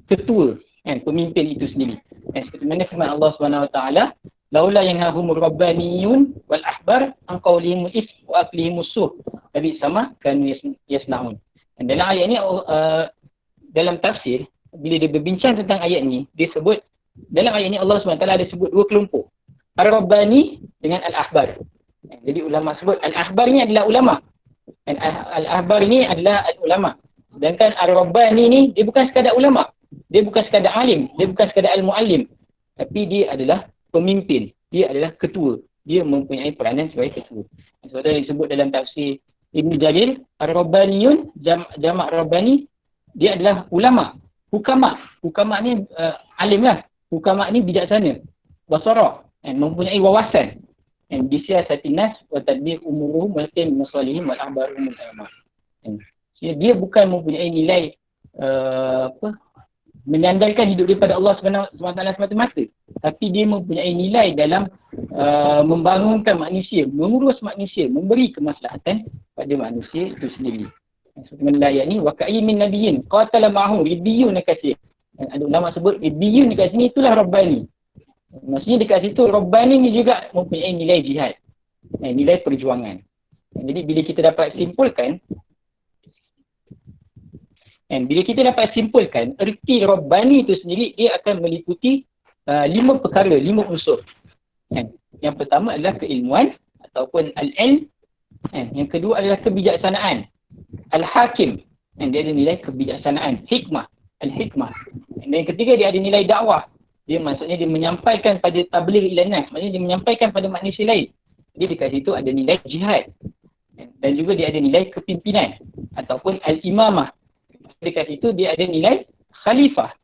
ketua, pemimpin itu sendiri. Seperti mana firman Allah SWT, laula yanhahumur rabbaniyun wal ahbar an qawlihimul ism wa aklihimus suh tabi sama kanu yasnaun. Dan dalam ayat ni dalam tafsir, bila dia berbincang tentang ayat ni, dia sebut dalam ayat ni Allah SWT ada sebut dua kelompok, Ar-Rabbani dengan Al-Ahbar. Jadi ulama sebut Al-Ahbar ni adalah ulama, dan Al-Ahbar ni adalah al-ulama. Sedangkan Ar-Rabbani ni dia bukan sekadar ulama, dia bukan sekadar alim, dia bukan sekadar al-muallim, tapi dia adalah pemimpin, dia adalah ketua, dia mempunyai peranan sebagai ketua. Sebab itu disebut dalam tafsir Ibn Jarir, Ar-Rabbaniyun, jamak Rabbani, dia adalah ulama, hukama. Hukama ni alim lah. Hukama ni bijaksana, basara, mempunyai wawasan. Bisiasatin nas wa tadbir umuruhum wa tim masalihim wal ahbaruhum al-ulama. Dia bukan mempunyai nilai menyandarkan hidup daripada Allah SWT semata-mata, tapi dia mempunyai nilai dalam membangunkan manusia, mengurus manusia, memberi kemaslahatan pada manusia itu sendiri. Seperti mana ayat ni, wa ka'ayyin min nabiyyin qatala ma'ahu ribbiyun katsir. Ada ulama sebut ribbiyun dekat sini itulah Rabbani. Maksudnya dekat situ Rabbani ni juga mempunyai nilai jihad, nilai perjuangan. Jadi bila kita dapat simpulkan, erti Rabbani itu sendiri, dia akan meliputi 5 perkara, 5 unsur. Yang pertama adalah keilmuan ataupun al-ilm. Yang kedua adalah kebijaksanaan, al-hakim. Dia ada nilai kebijaksanaan, hikmah, al-hikmah. Dan yang ketiga dia ada nilai dakwah. Dia maksudnya dia menyampaikan pada tabligh ilan nas, maksudnya dia menyampaikan pada manusia lain. Jadi dekat situ ada nilai jihad. Dan juga dia ada nilai kepimpinan ataupun al-imamah. Dekat situ dia ada nilai khalifah,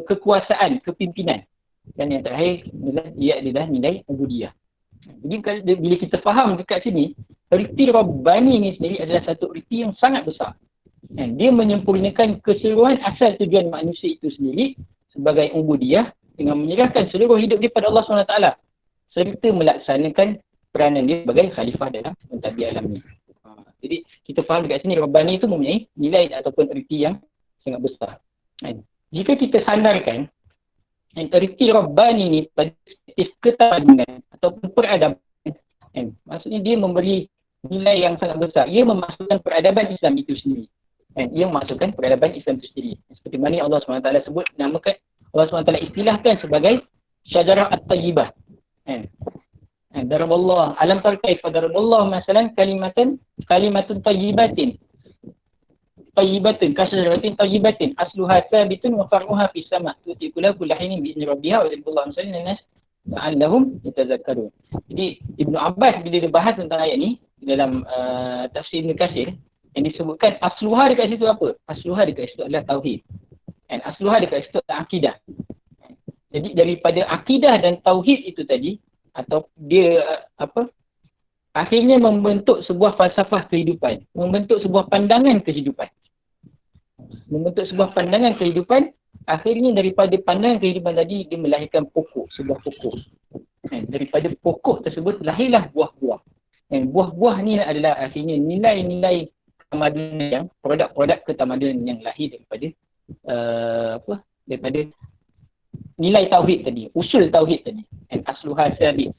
kekuasaan, kepimpinan. Dan yang terakhir dia adalah nilai ubudiyah. Jadi bila kita faham dekat sini, erti Rabbani ni sendiri adalah satu erti yang sangat besar. Dia menyempurnakan keseluruhan asal tujuan manusia itu sendiri sebagai ubudiyah dengan menyerahkan seluruh hidup dia pada Allah SWT serta melaksanakan peranan dia sebagai khalifah dalam mentadbir alam ni. Jadi kita faham dekat sini Rabbani itu mempunyai nilai ataupun erti yang sangat besar. Jika kita sandarkan erti Rabbani ni pada perspektif ketamadunan ataupun peradaban, maksudnya dia memberi nilai yang sangat besar. Ia memasukkan peradaban Islam itu sendiri. Ia memasukkan peradaban Islam itu sendiri. Seperti mana Allah SWT sebut, namakan Allah SWT istilahkan sebagai syajarah at-tayyibah. Daraballah alam tarkai fadaraballah masalan kalimatun tayyibatin kasyajaratin tayyibatin asluha thabitun wa far'uha fis sama' tuti kullu hinin bi izni rabbiha wa sallallahu alaihi wasallam la'allahum yatazakkarun. Jadi Ibnu Abbas bila dia bahas tentang ayat ni dalam tafsir Ibn Katsir, yang disebutkan asluha dekat situ apa? Asluha dekat situ adalah tauhid. Dan asluha dekat situ adalah akidah. Jadi daripada akidah dan tauhid itu tadi, atau dia akhirnya membentuk sebuah falsafah kehidupan, membentuk sebuah pandangan kehidupan. Akhirnya daripada pandangan kehidupan tadi dia melahirkan sebuah pokok. Daripada pokok tersebut lahirlah buah-buah. Dan buah-buah ni adalah akhirnya nilai-nilai ketamadunan yang produk-produk ketamadunan yang lahir daripada daripada nilai tauhid tadi, usul tauhid tadi. Asluha sabit.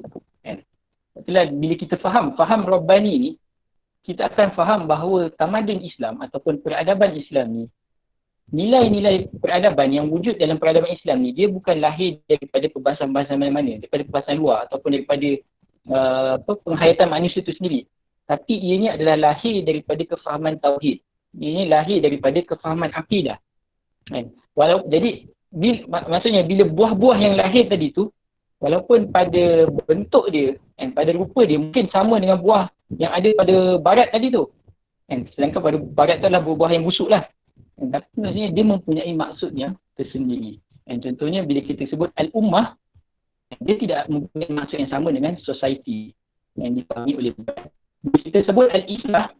Itulah bila kita faham Rabbani ni, kita akan faham bahawa tamadun Islam ataupun peradaban Islam ni nilai-nilai peradaban yang wujud dalam peradaban Islam ni, dia bukan lahir daripada perbahasan-bahasan mana-mana, daripada perbahasan luar ataupun daripada penghayatan manusia itu sendiri. Tapi ianya adalah lahir daripada kefahaman tauhid. Ianya lahir daripada kefahaman akidah. Kan? Jadi maksudnya bila buah-buah yang lahir tadi tu, walaupun pada bentuk dia, pada rupa dia mungkin sama dengan buah yang ada pada barat tadi tu. Sedangkan pada barat tu adalah buah yang busuk lah. Tapi maksudnya dia mempunyai maksudnya tersendiri. Contohnya bila kita sebut al-ummah, dia tidak mempunyai maksud yang sama dengan society yang dipahami oleh barat. Bila kita sebut al-islah,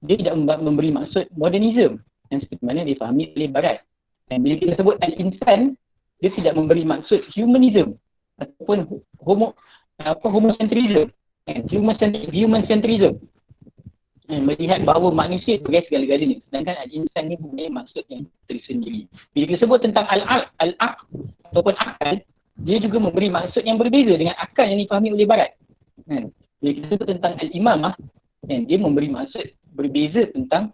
dia tidak memberi maksud modernism yang seperti mana difahami oleh barat. Dan bila kita sebut al-insan, dia tidak memberi maksud humanism ataupun homocentrism, human centrism. Melihat bahawa manusia sebagai segala-galanya. Sedangkan al-insan ni mempunyai maksud yang tersendiri. Bila kita sebut tentang al-aq ataupun akal, dia juga memberi maksud yang berbeza dengan akal yang difahami oleh barat. Bila kita sebut tentang al-imamah, dia memberi maksud berbeza tentang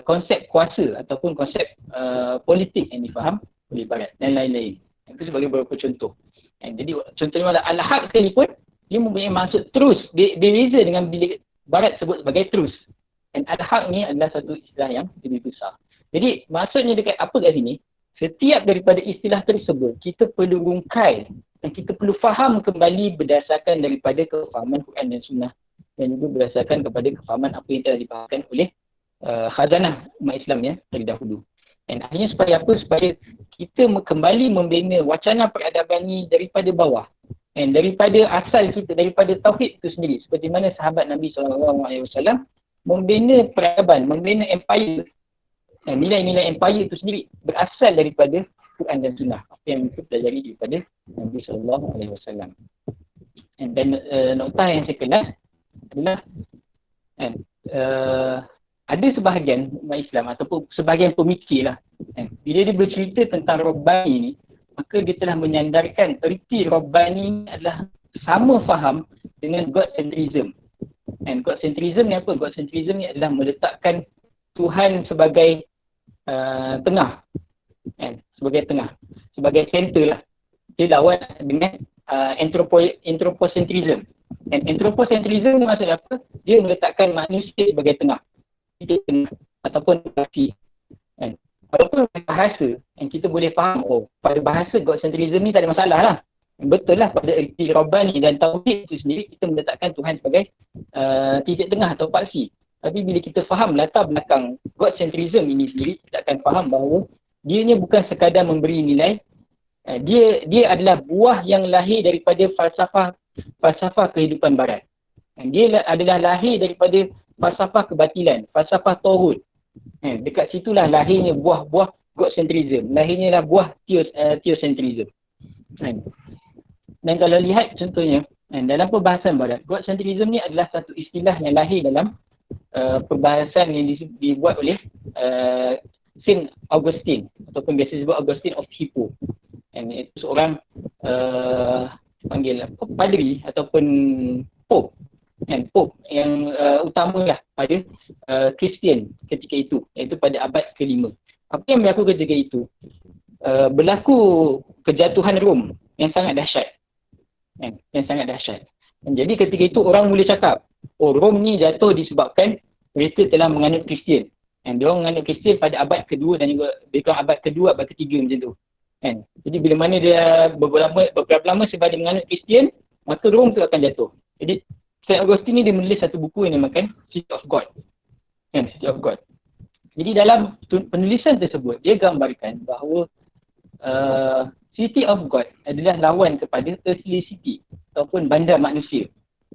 konsep kuasa ataupun konsep politik yang difaham oleh barat dan lain-lain. Itu sebagai beberapa contoh. Jadi contohnya al-haq sekalipun, dia mempunyai maksud terus. Dia berbeza dengan bila barat sebut sebagai terus. Dan al-haq ni adalah satu istilah yang lebih besar. Jadi maksudnya dekat apa kat sini, setiap daripada istilah tersebut kita perlu rungkai dan kita perlu faham kembali berdasarkan daripada kefahaman Quran dan Sunnah, dan juga berdasarkan kepada kefahaman apa yang telah dibahagikan oleh khazanah umat Islam ya terdahulu. Dan akhirnya supaya apa? Supaya kita kembali membina wacana peradaban ni daripada bawah. Dan daripada asal kita, daripada tauhid itu sendiri. Seperti mana sahabat Nabi SAW membina peradaban, membina empire. Dan nilai-nilai empire itu sendiri berasal daripada Quran dan Sunnah. Apa yang kita pelajari daripada Nabi SAW. Dan noktah yang saya kelas adalah ada sebahagian umat Islam ataupun sebahagian pemikir lah. Bila dia bercerita tentang Rabbani ni, maka dia telah menyandarkan erti Rabbani adalah sama faham dengan God-centrism. God-centrism ni apa? God-centrism ni adalah meletakkan Tuhan sebagai tengah. Sebagai tengah. Sebagai center lah. Dia lawan dengan anthropocentrism. Dan anthropocentrism ni maksud apa? Dia meletakkan manusia sebagai tengah. Dia tengah. Ataupun kaki. Walaupun bahasa yang kita boleh faham, pada bahasa God-centrism ni tak ada masalah lah. Betul lah, pada erti Rabbani dan tauhid itu sendiri kita meletakkan Tuhan sebagai titik tengah atau paksi. Tapi bila kita faham latar belakang God-centrism ini sendiri, kita akan faham bahawa dianya bukan sekadar memberi nilai, dia adalah buah yang lahir daripada falsafah kehidupan barat. Dia adalah lahir daripada falsafah kebatilan, falsafah tauhid. Dekat situlah lahirnya buah-buah God-centrism. Lahirnya lah buah theocentrism. Dan kalau lihat contohnya, dalam perbahasan barat, God-centrism ni adalah satu istilah yang lahir dalam perbahasan yang dibuat oleh Saint Augustine ataupun biasa disebut Augustine of Hippo. Itu seorang panggil padri ataupun Pope. Pope yang utamalah pada Kristian ketika itu, iaitu pada abad ke-5. Apa yang berlaku ketika itu? Berlaku kejatuhan Rom yang sangat dahsyat. Yang sangat dahsyat. Jadi ketika itu orang mula cakap, Rom ni jatuh disebabkan mereka telah menganut Kristian. Dia orang menganut Kristian pada abad ke-2 dan juga abad ke-2, abad ke-3 macam tu. Jadi bila mana dia beberapa lama sebab dia menganut Kristian, maka Rom tu akan jatuh. Jadi Saint Augustine ni dia menulis satu buku yang dinamakan City of God. City of God. Jadi dalam penulisan tersebut, dia gambarkan bahawa City of God adalah lawan kepada Earthly City ataupun bandar manusia.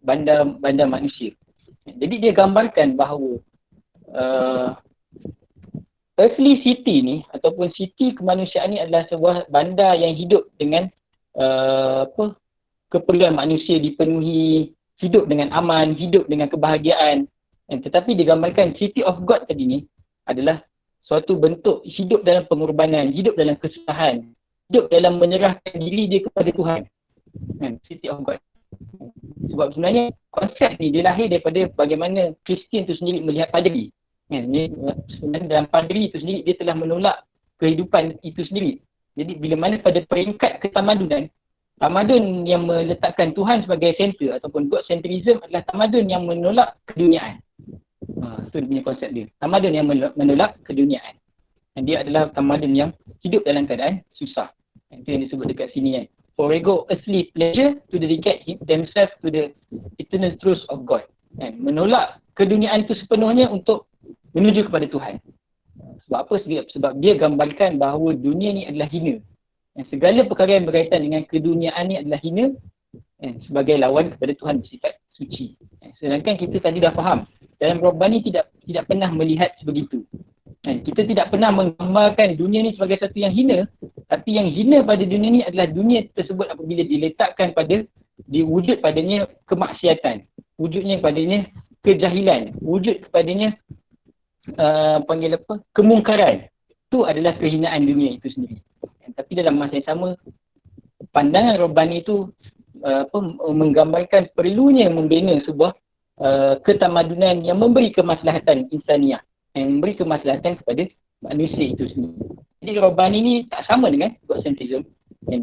Bandar manusia. Jadi dia gambarkan bahawa Earthly City ni ataupun city kemanusiaan ni adalah sebuah bandar yang hidup dengan keperluan manusia dipenuhi, hidup dengan aman, hidup dengan kebahagiaan. Tetapi digambarkan City of God tadi ni adalah suatu bentuk hidup dalam pengorbanan, hidup dalam kesusahan, hidup dalam menyerahkan diri dia kepada Tuhan. City of God. Sebab sebenarnya konsep ni dia lahir daripada bagaimana Kristian tu sendiri melihat padri. Sebenarnya dalam padri itu sendiri dia telah menolak kehidupan itu sendiri. Jadi bila mana pada peringkat ketamadunan, tamadun yang meletakkan Tuhan sebagai center ataupun God centrism adalah tamadun yang menolak keduniaan. Itu dia punya konsep dia. Tamadun yang menolak keduniaan. Dan dia adalah tamadun yang hidup dalam keadaan susah. Itu yang disebut dekat sini kan. Forego earthly pleasure to dedicate themselves to the eternal truth of God. Menolak keduniaan itu sepenuhnya untuk menuju kepada Tuhan. Sebab apa? Sebab dia gambarkan bahawa dunia ni adalah hina. Dan segala perkara yang berkaitan dengan keduniaan ni adalah hina sebagai lawan kepada Tuhan bersifat suci. Sedangkan kita tadi dah faham, dalam Rabbani tidak pernah melihat sebegitu. Kita tidak pernah menggambarkan dunia ni sebagai satu yang hina, tapi yang hina pada dunia ni adalah dunia tersebut apabila diletakkan diwujud padanya kemaksiatan, wujudnya padanya kejahilan, wujud kepadanya kemungkaran. Itu adalah kehinaan dunia itu sendiri. Tapi dalam masa yang sama, pandangan Rabbani itu menggambarkan perlunya membina sebuah ketamadunan yang memberi kemaslahatan insaniah, yang memberi kemaslahatan kepada manusia itu sendiri. Jadi Rabbani ini tak sama dengan God centrism yang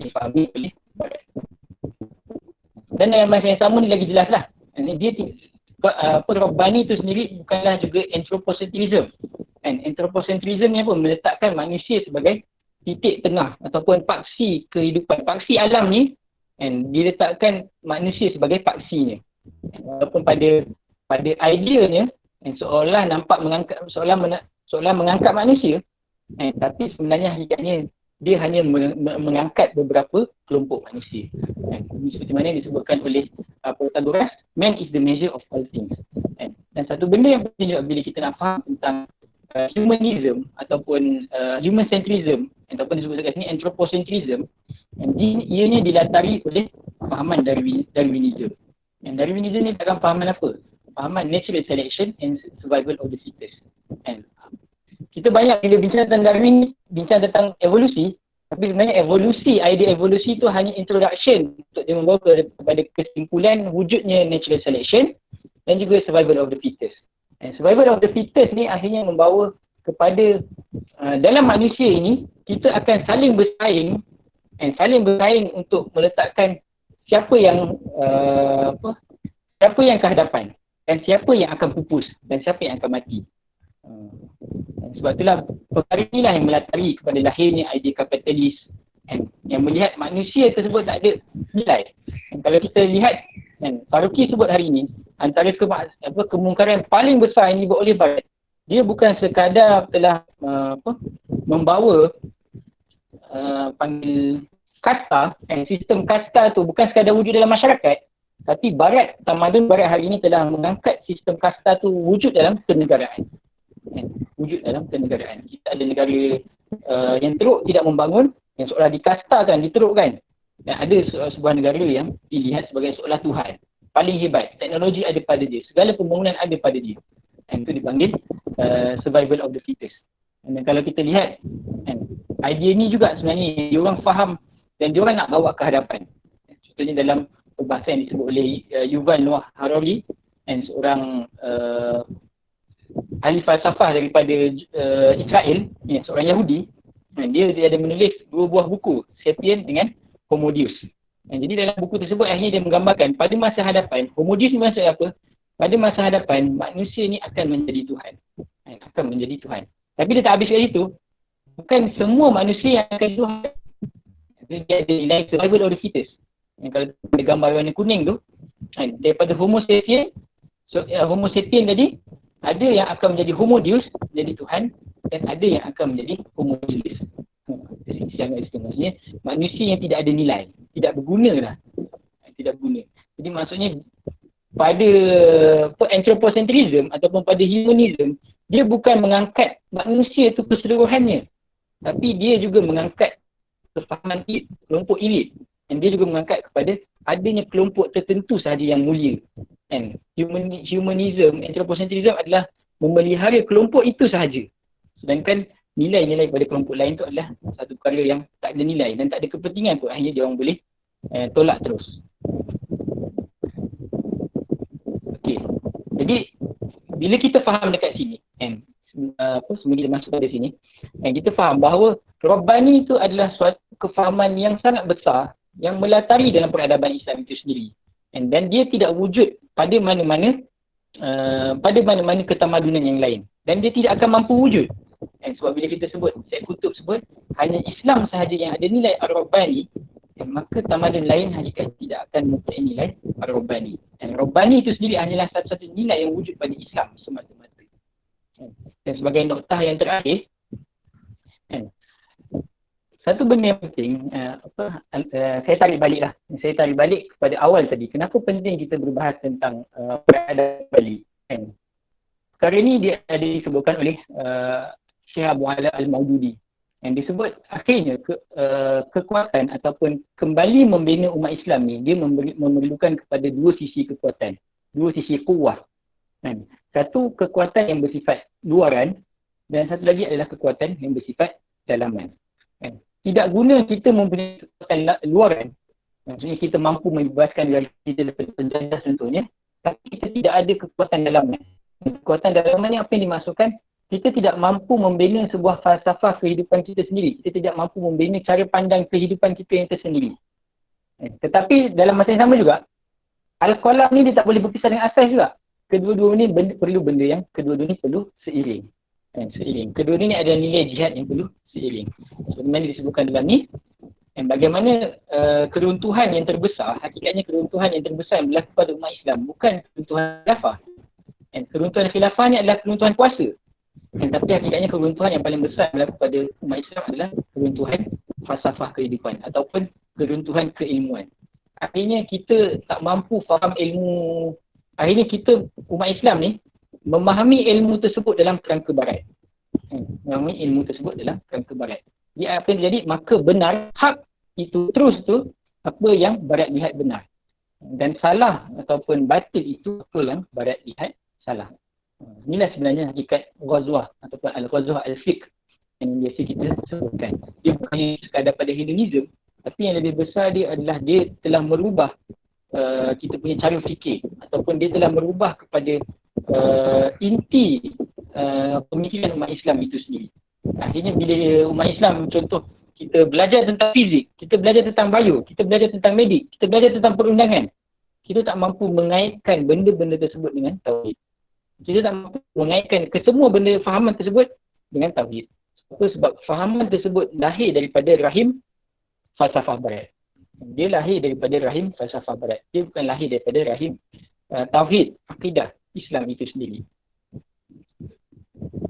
difahami oleh Barat. Dan dalam masa yang sama ni lagi jelas lah. Rabbani itu sendiri bukanlah juga anthropocentrism. Anthropocentrism ni apa? Meletakkan manusia sebagai titik tengah ataupun paksi kehidupan, paksi alam ni, diletakkan manusia sebagai paksinya. Walaupun pada ideanya seolah nampak seolah mengangkat manusia, tapi sebenarnya hakikatnya dia hanya mengangkat beberapa kelompok manusia. Seperti mana yang disebutkan oleh Protagoras, man is the measure of all things. Dan satu benda yang penting juga bila kita nak faham tentang humanism ataupun human centrism ataupun disebut kat sini anthropocentrism, ianya dilatari oleh fahaman Darwinism. Dan Darwinism ni takkan fahaman apa? Fahaman natural selection and survival of the fittest. Kita banyak bila bincang tentang Darwin, bincang tentang evolusi, tapi sebenarnya idea evolusi itu hanya introduction untuk dia membawa kepada kesimpulan wujudnya natural selection dan juga survival of the fittest. Survival of the fittest ni akhirnya membawa kepada dalam manusia ini kita akan saling bersaing untuk meletakkan siapa yang kehadapan dan siapa yang akan pupus dan siapa yang akan mati. Sebab itulah perkara inilah yang melatari kepada lahirnya idea kapitalis yang melihat manusia tersebut tak ada nilai. Kalau kita lihat Faruqi sebut hari ini, antara kemungkaran paling besar yang dibuat oleh Barat, dia bukan sekadar telah membawa panggil kasta, sistem kasta tu bukan sekadar wujud dalam masyarakat, tapi tamadun Barat hari ini telah mengangkat sistem kasta tu wujud dalam kenegaraan. Kita ada negara yang teruk tidak membangun, yang seolah dikastakan, diterukkan. Dan ada sebuah negara yang dilihat sebagai seolah Tuhan, paling hebat, teknologi ada pada dia, segala pembangunan ada pada dia. Itu dipanggil survival of the fittest. Dan kalau kita lihat, idea ni juga sebenarnya diorang faham dan diorang nak bawa ke hadapan. Contohnya dalam perbahasan yang disebut oleh Yuval Noah Harari, seorang ahli falsafah daripada Israel, seorang Yahudi. Dia ada menulis 2 buah buku, Sapien dengan Homo Deus. Jadi dalam buku tersebut akhirnya dia menggambarkan pada masa hadapan, Homo Deus ni maksud apa? Pada masa hadapan manusia ni akan menjadi Tuhan. Tapi dia tak habis kat situ. Bukan semua manusia yang akan Tuhan. Dia ada nilai survival of the fittest. Kalau ada gambar warna kuning tu, daripada Homo sapien, Homo sapien tadi, ada yang akan menjadi Homo Deus, menjadi Tuhan, dan ada yang akan menjadi Homo Deus. Maksudnya manusia yang tidak ada nilai, tidak berguna lah. Tidak berguna. Jadi maksudnya pada anthropocentrism ataupun pada humanism, dia bukan mengangkat manusia itu keseluruhannya, tapi dia juga mengangkat kefahaman kelompok elit. Dan dia juga mengangkat kepada adanya kelompok tertentu sahaja yang mulia. And humanism, anthropocentrism adalah memelihara kelompok itu sahaja. Sedangkan nilai-nilai pada kelompok lain tu adalah satu perkara yang tak ada nilai dan tak ada kepentingan pun. Akhirnya dia orang boleh tolak terus. Okey. Jadi bila kita faham dekat sini, sebelum kita masuk pada sini, kita faham bahawa Rabbani itu adalah suatu kefahaman yang sangat besar yang melatari dalam peradaban Islam itu sendiri. Dan dia tidak wujud pada mana-mana ketamadunan yang lain. Dan dia tidak akan mampu wujud. Sebab bila kita sebut, Syed Qutb sebut, hanya Islam sahaja yang ada nilai Ar-Rabbani, maka tamadun lain hakikat tidak akan mempunyai nilai Ar-Rabbani. Dan Rabbani itu sendiri hanyalah satu-satu nilai yang wujud pada Islam semata-mata. Dan sebagai noktah yang terakhir, satu benda yang penting, saya tarik balik kepada awal tadi. Kenapa penting kita berbahas tentang peradaban Bali? Perkara ini dia ada disebutkan oleh Syekh Abu Ala Al-Maududi. Yang disebut akhirnya kekuatan ataupun kembali membina umat Islam ni, dia memerlukan kepada dua sisi kekuatan. Dua sisi kuwah. Satu kekuatan yang bersifat luaran dan satu lagi adalah kekuatan yang bersifat dalaman. Tidak guna kita mempunyai kekuatan luaran, maksudnya kita mampu membebaskan diri kita daripada penjajah contohnya, tapi kita tidak ada kekuatan dalaman. Kekuatan dalaman ni apa yang dimaksudkan? Kita tidak mampu membina sebuah falsafah kehidupan kita sendiri. Kita tidak mampu membina cara pandang kehidupan kita yang tersendiri. Tetapi dalam masa yang sama juga, Al-Qalam ni dia tak boleh berpisah dengan asas juga. Kedua-dua ni perlu benda yang kedua-dua ni perlu seiring. Kedua ni ada nilai jihad yang perlu seiring. Sebenarnya disebutkan dalam ni, bagaimana keruntuhan yang terbesar, hakikatnya keruntuhan yang terbesar yang berlaku pada umat Islam bukan keruntuhan khilafah. Keruntuhan khilafah ni adalah keruntuhan kuasa. Tapi hakikatnya keruntuhan yang paling besar yang berlaku pada umat Islam adalah keruntuhan falsafah kehidupan ataupun keruntuhan keilmuan. Akhirnya kita tak mampu faham ilmu. Akhirnya kita, umat Islam ni, memahami ilmu tersebut dalam kerangka barat. Memahami ilmu tersebut dalam kerangka barat. Jadi apa yang terjadi? Maka benar, hak itu terus tu apa yang barat lihat benar. Dan salah ataupun batil itu apa yang barat lihat salah. Inilah sebenarnya hakikat Ghazwah ataupun Al-Ghazwah Al-Fiqh yang biasa kita sebutkan. Dia bukan sekadar pada hedonism, tapi yang lebih besar dia adalah dia telah merubah kita punya cara fikir ataupun dia telah merubah kepada inti pemikiran umat Islam itu sendiri. Akhirnya bila umat Islam, contoh kita belajar tentang fizik, kita belajar tentang bio, kita belajar tentang medik, kita belajar tentang perundangan, kita tak mampu mengaitkan benda-benda tersebut dengan tauhid. Kita tak mampu mengaitkan kesemua benda fahaman tersebut dengan tauhid. Sebab fahaman tersebut lahir daripada rahim falsafah barat. Dia lahir daripada rahim falsafah barat. Dia bukan lahir daripada rahim tauhid, akidah Islam itu sendiri.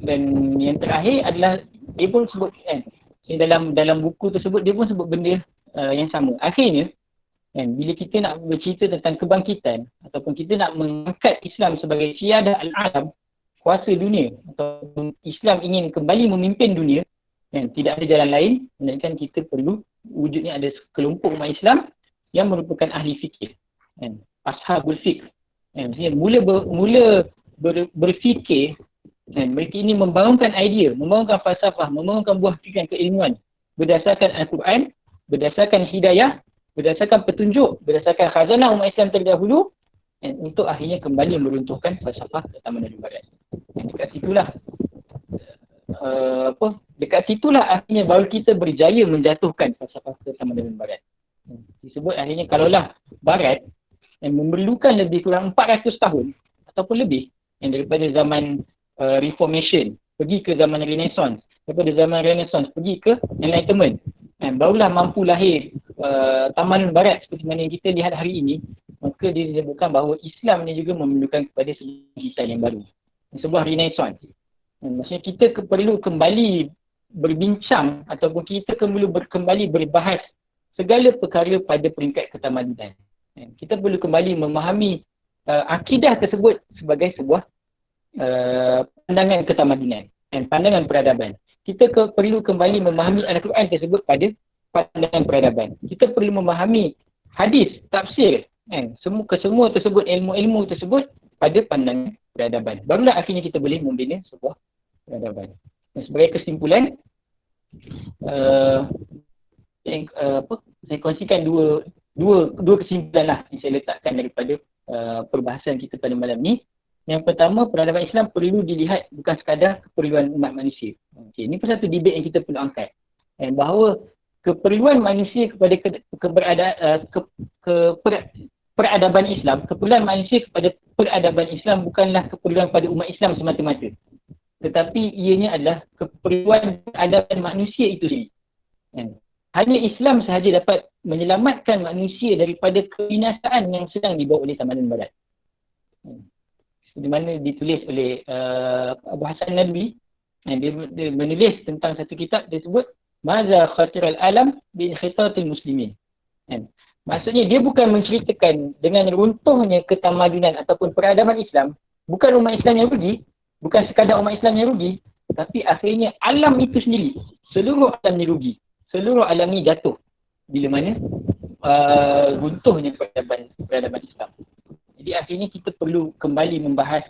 Dan yang terakhir adalah dia pun sebut dalam buku tersebut dia pun sebut benda yang sama. Akhirnya bila kita nak bercerita tentang kebangkitan ataupun kita nak mengangkat Islam sebagai siyadah al-alam, kuasa dunia, ataupun Islam ingin kembali memimpin dunia, tidak ada jalan lain melainkan kita perlu wujudnya ada kelompok umat Islam yang merupakan ahli fikir, ashabul fiqh. Maksudnya mula berfikir, mereka ini membangunkan idea, membangunkan falsafah, membangunkan buah fikiran keilmuan berdasarkan Al-Quran, berdasarkan hidayah, berdasarkan petunjuk, berdasarkan khazanah umat Islam terdahulu, untuk akhirnya kembali meruntuhkan falsafah ketamadunan barat. Dekat situlah akhirnya baru kita berjaya menjatuhkan falsafah ketamadunan barat. Disebut akhirnya kalaulah barat yang memerlukan lebih kurang 400 tahun ataupun lebih daripada zaman Reformation pergi ke zaman Renaissance, daripada zaman Renaissance pergi ke Enlightenment, barulah mampu lahir tamadun barat seperti mana yang kita lihat hari ini. Maka dia disebutkan bahawa Islam ni juga memerlukan kepada sebuah yang baru, sebuah Renaissance. Maksudnya kita perlu kembali berbincang ataupun kita perlu kembali berbahas segala perkara pada peringkat ketamadunan. Kita perlu kembali memahami akidah tersebut sebagai sebuah pandangan ketamadunan dan pandangan peradaban. Kita perlu kembali memahami Al-Quran tersebut pada pandangan peradaban. Kita perlu memahami hadis, tafsir, kesemua tersebut, ilmu-ilmu tersebut pada pandangan peradaban. Barulah akhirnya kita boleh membina sebuah peradaban. Dan sebagai kesimpulan, saya kongsikan dua kesimpulan lah yang saya letakkan daripada perbahasan kita pada malam ni. Yang pertama, peradaban Islam perlu dilihat bukan sekadar keperluan umat manusia. Okey, ini pun satu debate yang kita perlu angkat. Bahawa keperluan manusia kepada peradaban Islam, keperluan manusia kepada peradaban Islam bukanlah keperluan pada umat Islam semata-mata. Tetapi ianya adalah keperluan peradaban manusia itu sendiri. Hanya Islam sahaja dapat menyelamatkan manusia daripada kebinasaan yang sedang dibawa oleh tamadun barat. Di mana ditulis oleh Abu Hasan Nadwi, dia menulis tentang satu kitab, dia sebut Maza Khatiral Alam bin Khitatil Muslimin. Maksudnya dia bukan menceritakan dengan runtuhnya ketamadunan ataupun peradaban Islam, bukan umat Islam yang rugi, bukan sekadar umat Islam yang rugi, tapi akhirnya alam itu sendiri, seluruh alam ni rugi, seluruh alam ni jatuh bila mana runtuhnya peradaban Islam. Jadi akhirnya kita perlu kembali membahas,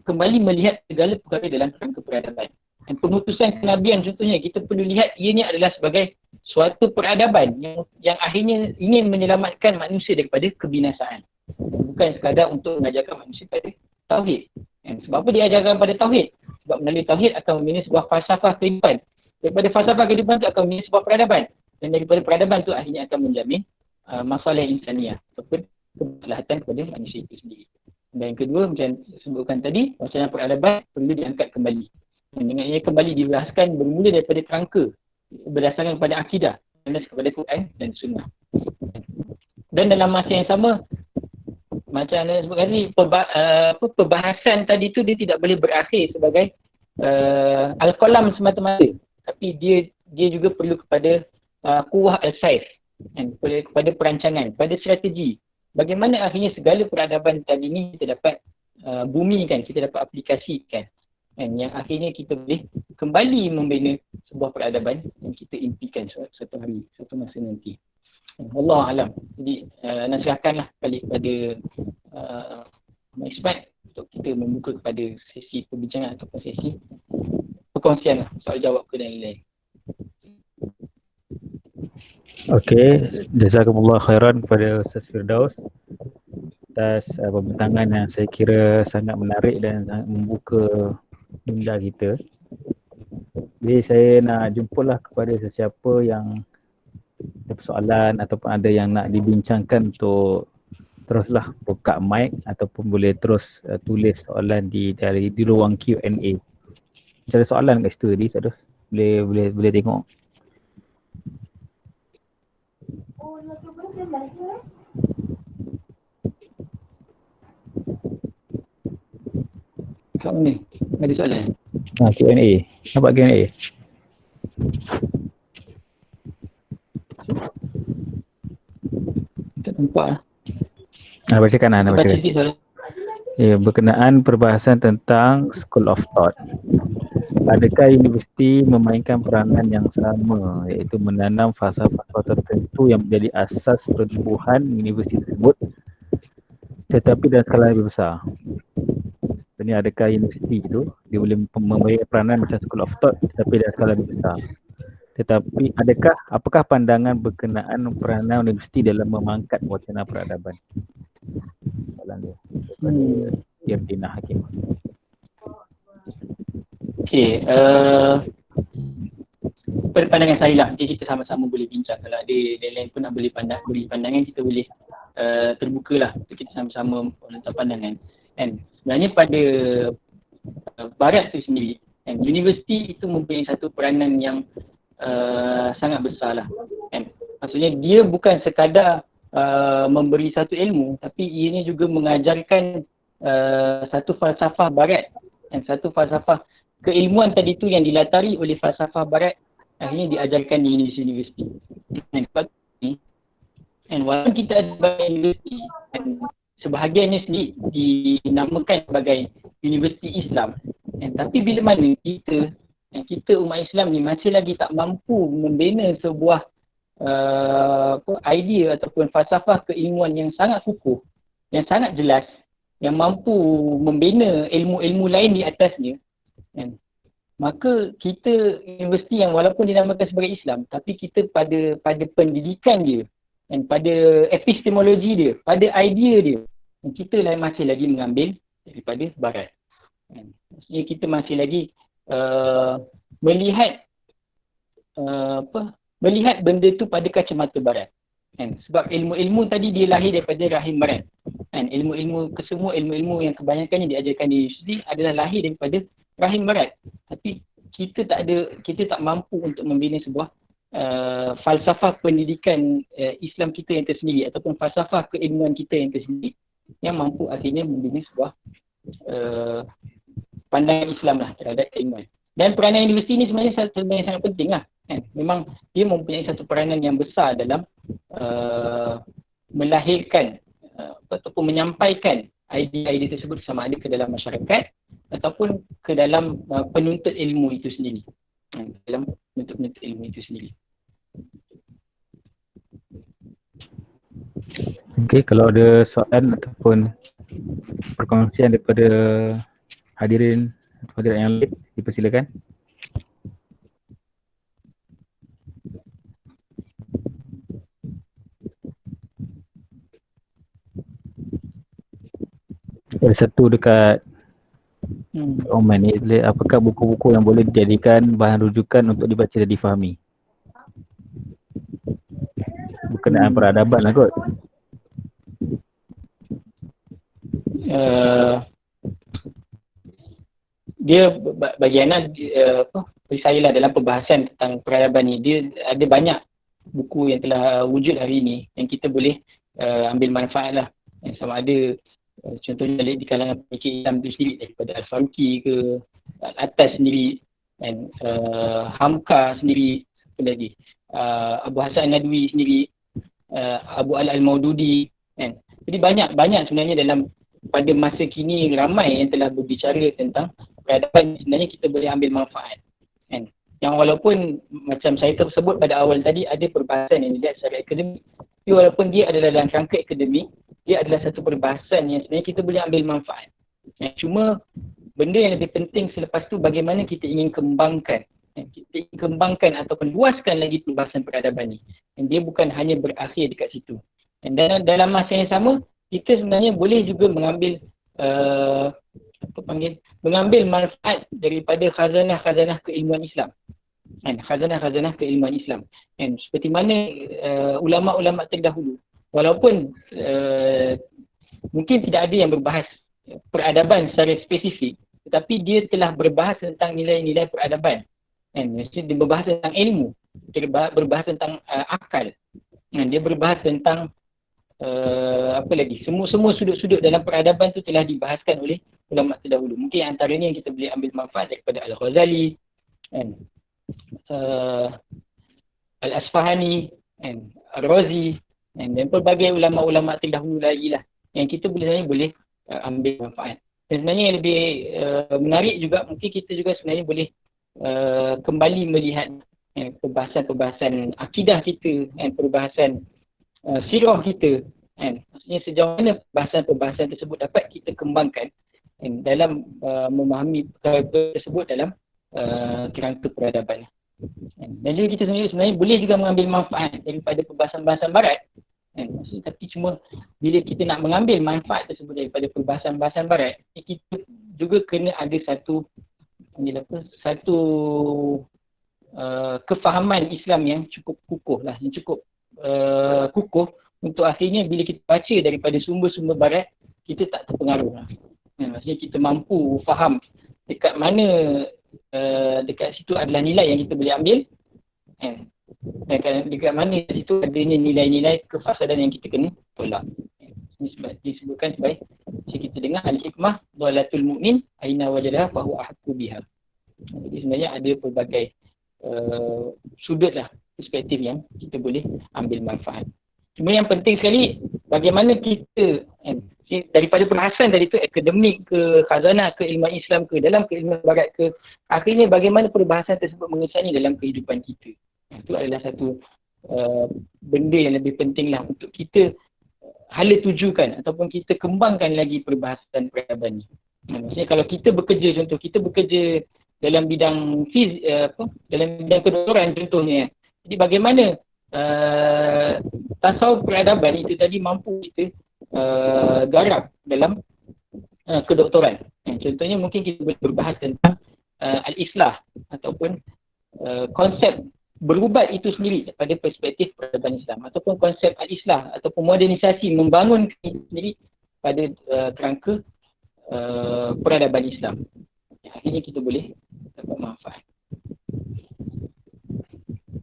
kembali melihat segala perkara dalam kerangka peradaban. Dan pengutusan kenabian contohnya, kita perlu lihat ianya adalah sebagai suatu peradaban yang akhirnya ingin menyelamatkan manusia daripada kebinasaan. Bukan sekadar untuk mengajarkan manusia pada tauhid. Sebab apa diajarkan pada tauhid? Sebab melalui tauhid akan membina sebuah falsafah kehidupan. Daripada falsafah kehidupan itu akan membina sebuah peradaban. Dan daripada peradaban itu akhirnya akan menjamin masalah insaniah ataupun kemaslahatan kepada manusia itu sendiri. Dan yang kedua, macam sebutkan tadi, wacana peradaban perlu diangkat kembali. Dan dengan ia kembali dibahaskan bermula daripada kerangka berdasarkan kepada akidah, kepada Quran dan Sunnah. Dan dalam masa yang sama, macam anda sebutkan tadi, perbahasan tadi tu dia tidak boleh berakhir sebagai al-qalam semata-mata. Tapi dia juga perlu kepada quwwah al-saif, kepada perancangan, pada strategi. Bagaimana akhirnya segala peradaban tadi ni kita dapat bumikan, kita dapat aplikasikan. Yang akhirnya kita boleh kembali membina sebuah peradaban yang kita impikan suatu hari, suatu masa nanti. Allah alam. Jadi nasihatkanlah kali kepada Ismat untuk kita membuka kepada sesi perbincangan atau sesi perkongsian lah, soal jawab ke dan lain-lain. Okey, jazakumullah khairan kepada Ustaz Firdaus atas pembincangan yang saya kira sangat menarik dan sangat membuka minda kita. Jadi saya nak jumpalah kepada sesiapa yang ada persoalan ataupun ada yang nak dibincangkan untuk teruslah buka mic ataupun boleh terus tulis soalan di ruang Q&A. Macam ada soalan kat situ tadi, Ustaz. Boleh tengok. Kat mana? Ada soalan? Q&A. Nampak Q&A? Tak nampak lah. Baca kanan. Ya, berkenaan perbahasan tentang School of Thought. Adakah universiti memainkan peranan yang sama, iaitu menanam falsafah tertentu yang menjadi asas pertumbuhan universiti tersebut tetapi dalam skala lebih besar? Ini adakah universiti itu dia boleh memainkan peranan macam School of Thought tetapi dalam skala lebih besar? Tetapi apakah pandangan berkenaan peranan universiti dalam memangkat wacana peradaban? Soalan dia daripada Yardina Hakim. Okey, pada pandangan saya lah, nanti kita sama-sama boleh bincang. Kalau ada lain-lain pun nak beri pandangan, kita boleh terbuka lah untuk kita sama-sama menentukan pandangan. And sebenarnya pada barat tu sendiri, universiti itu mempunyai satu peranan yang sangat besar lah. Maksudnya dia bukan sekadar memberi satu ilmu, tapi ianya juga mengajarkan satu falsafah barat, satu falsafah keilmuan tadi tu yang dilatari oleh falsafah barat akhirnya diajarkan di universiti. Dan walaupun kita ada banyak universiti, sebahagiannya sendiri dinamakan sebagai universiti Islam, tapi bila mana kita umat Islam ni masih lagi tak mampu membina sebuah idea ataupun falsafah keilmuan yang sangat kukuh, yang sangat jelas, yang mampu membina ilmu-ilmu lain di atasnya, maka kita universiti yang walaupun dinamakan sebagai Islam, tapi kita pada pendidikan dia dan pada epistemologi dia, pada idea dia, kita masih lagi mengambil daripada barat. Maksudnya kita masih lagi melihat melihat benda tu pada kacamata barat. Sebab ilmu-ilmu tadi dia lahir daripada rahim barat. Ilmu-ilmu kesemua ilmu-ilmu yang kebanyakannya diajarkan di universiti adalah lahir daripada rahim barat. Tapi kita tak mampu untuk membina sebuah falsafah pendidikan Islam kita yang tersendiri ataupun falsafah keilmuan kita yang tersendiri yang mampu akhirnya membina sebuah pandangan Islam lah terhadap keilmuan. Dan peranan universiti ni sebenarnya sangat penting lah. Memang dia mempunyai satu peranan yang besar dalam melahirkan ataupun menyampaikan idea-idea tersebut sama ada ke dalam masyarakat ataupun ke dalam penuntut ilmu itu sendiri. Dalam penuntut ilmu itu sendiri. Okey, kalau ada soalan ataupun perkongsian daripada hadirin yang lain, dipersilakan. Ada satu dekat Oman ni, apakah buku-buku yang boleh dijadikan bahan rujukan untuk dibaca dan difahami? Berkenaan peradaban lah kot. Dia bagi Ana saya lah dalam perbahasan tentang peradaban ni, dia ada banyak buku yang telah wujud hari ni yang kita boleh ambil manfaat lah. Sama ada contohnya di kalangan pemikir Islam tu sendiri, daripada Al-Faruqi ke Al-Attas sendiri, dan Hamka sendiri, apa lagi, Abu Hasan Nadwi sendiri, Abu Al-Maududi, kan. Jadi banyak sebenarnya dalam pada masa kini ramai yang telah berbicara tentang peradaban. Sebenarnya kita boleh ambil manfaat, kan. Yang walaupun macam saya tersebut pada awal tadi, ada perbahasan yang dilihat secara akademik, tapi walaupun dia adalah dalam rangka akademik, dia adalah satu perbahasan yang sebenarnya kita boleh ambil manfaat. Cuma benda yang lebih penting selepas tu bagaimana kita ingin kembangkan. Kita ingin kembangkan ataupun luaskan lagi perbahasan peradaban ni. Dan dia bukan hanya berakhir dekat situ. Dan dalam masa yang sama, kita sebenarnya boleh juga mengambil mengambil manfaat daripada khazanah-khazanah keilmuan Islam. Khazanah-khazanah keilmuan Islam. Dan seperti mana ulama-ulama terdahulu, walaupun mungkin tidak ada yang berbahas peradaban secara spesifik, tetapi dia telah berbahas tentang nilai-nilai peradaban. Maksudnya dia berbahas tentang ilmu, dia berbahas tentang akal, dia berbahas tentang apa lagi, semua sudut-sudut dalam peradaban tu telah dibahaskan oleh ulama terdahulu. Mungkin antaranya yang kita boleh ambil manfaat daripada Al-Ghazali, Al-Asfahani, Al-Razi, dan pelbagai ulama-ulama terdahulu lagi lah yang kita boleh ambil manfaat. Dan sebenarnya yang lebih menarik juga, mungkin kita juga sebenarnya boleh kembali melihat perbahasan-perbahasan akidah kita, perbahasan sirah kita, maksudnya sejauh mana perbahasan-perbahasan tersebut dapat kita kembangkan dalam memahami perkara tersebut dalam kerangka peradaban. Dan juga kita sebenarnya boleh juga mengambil manfaat daripada perbahasan-perbahasan barat, tapi cuma bila kita nak mengambil manfaat tersebut daripada perbahasan-perbahasan barat, kita juga kena ada satu kefahaman Islam yang cukup kukuh lah, yang cukup kukuh untuk akhirnya bila kita baca daripada sumber-sumber barat, kita tak terpengaruh lah. Maksudnya kita mampu faham dekat mana dekat situ adalah nilai yang kita boleh ambil, dan dekat mana situ adanya nilai-nilai kefasadan yang kita kena tolak. Ini sebab disebutkan sebagai kita dengar al-hikmah dhalatul mu'min aina wajadaha fa huwa ahqqu biha. Jadi sebenarnya ada pelbagai sudut lah, perspektif yang kita boleh ambil manfaat. Cuma yang penting sekali bagaimana kita daripada perbahasan tadi tu, akademik ke, khazanah ke, ilmu Islam ke, dalam keilmuan barat ke, akhirnya bagaimana perbahasan tersebut mengesani dalam kehidupan kita. Itu adalah satu benda yang lebih penting lah untuk kita hala tujukan ataupun kita kembangkan lagi perbahasan peradaban ni. Maksudnya kalau kita bekerja, contoh kita bekerja dalam bidang dalam bidang kedoktoran contohnya, jadi bagaimana tasawuf peradaban itu tadi mampu kita garap dalam kedoktoran. Contohnya mungkin kita boleh berbahas tentang al-islah ataupun konsep berubat itu sendiri pada perspektif peradaban Islam, ataupun konsep al-islah ataupun modernisasi membangun itu sendiri pada kerangka peradaban Islam. Akhirnya kita boleh dapat manfaat.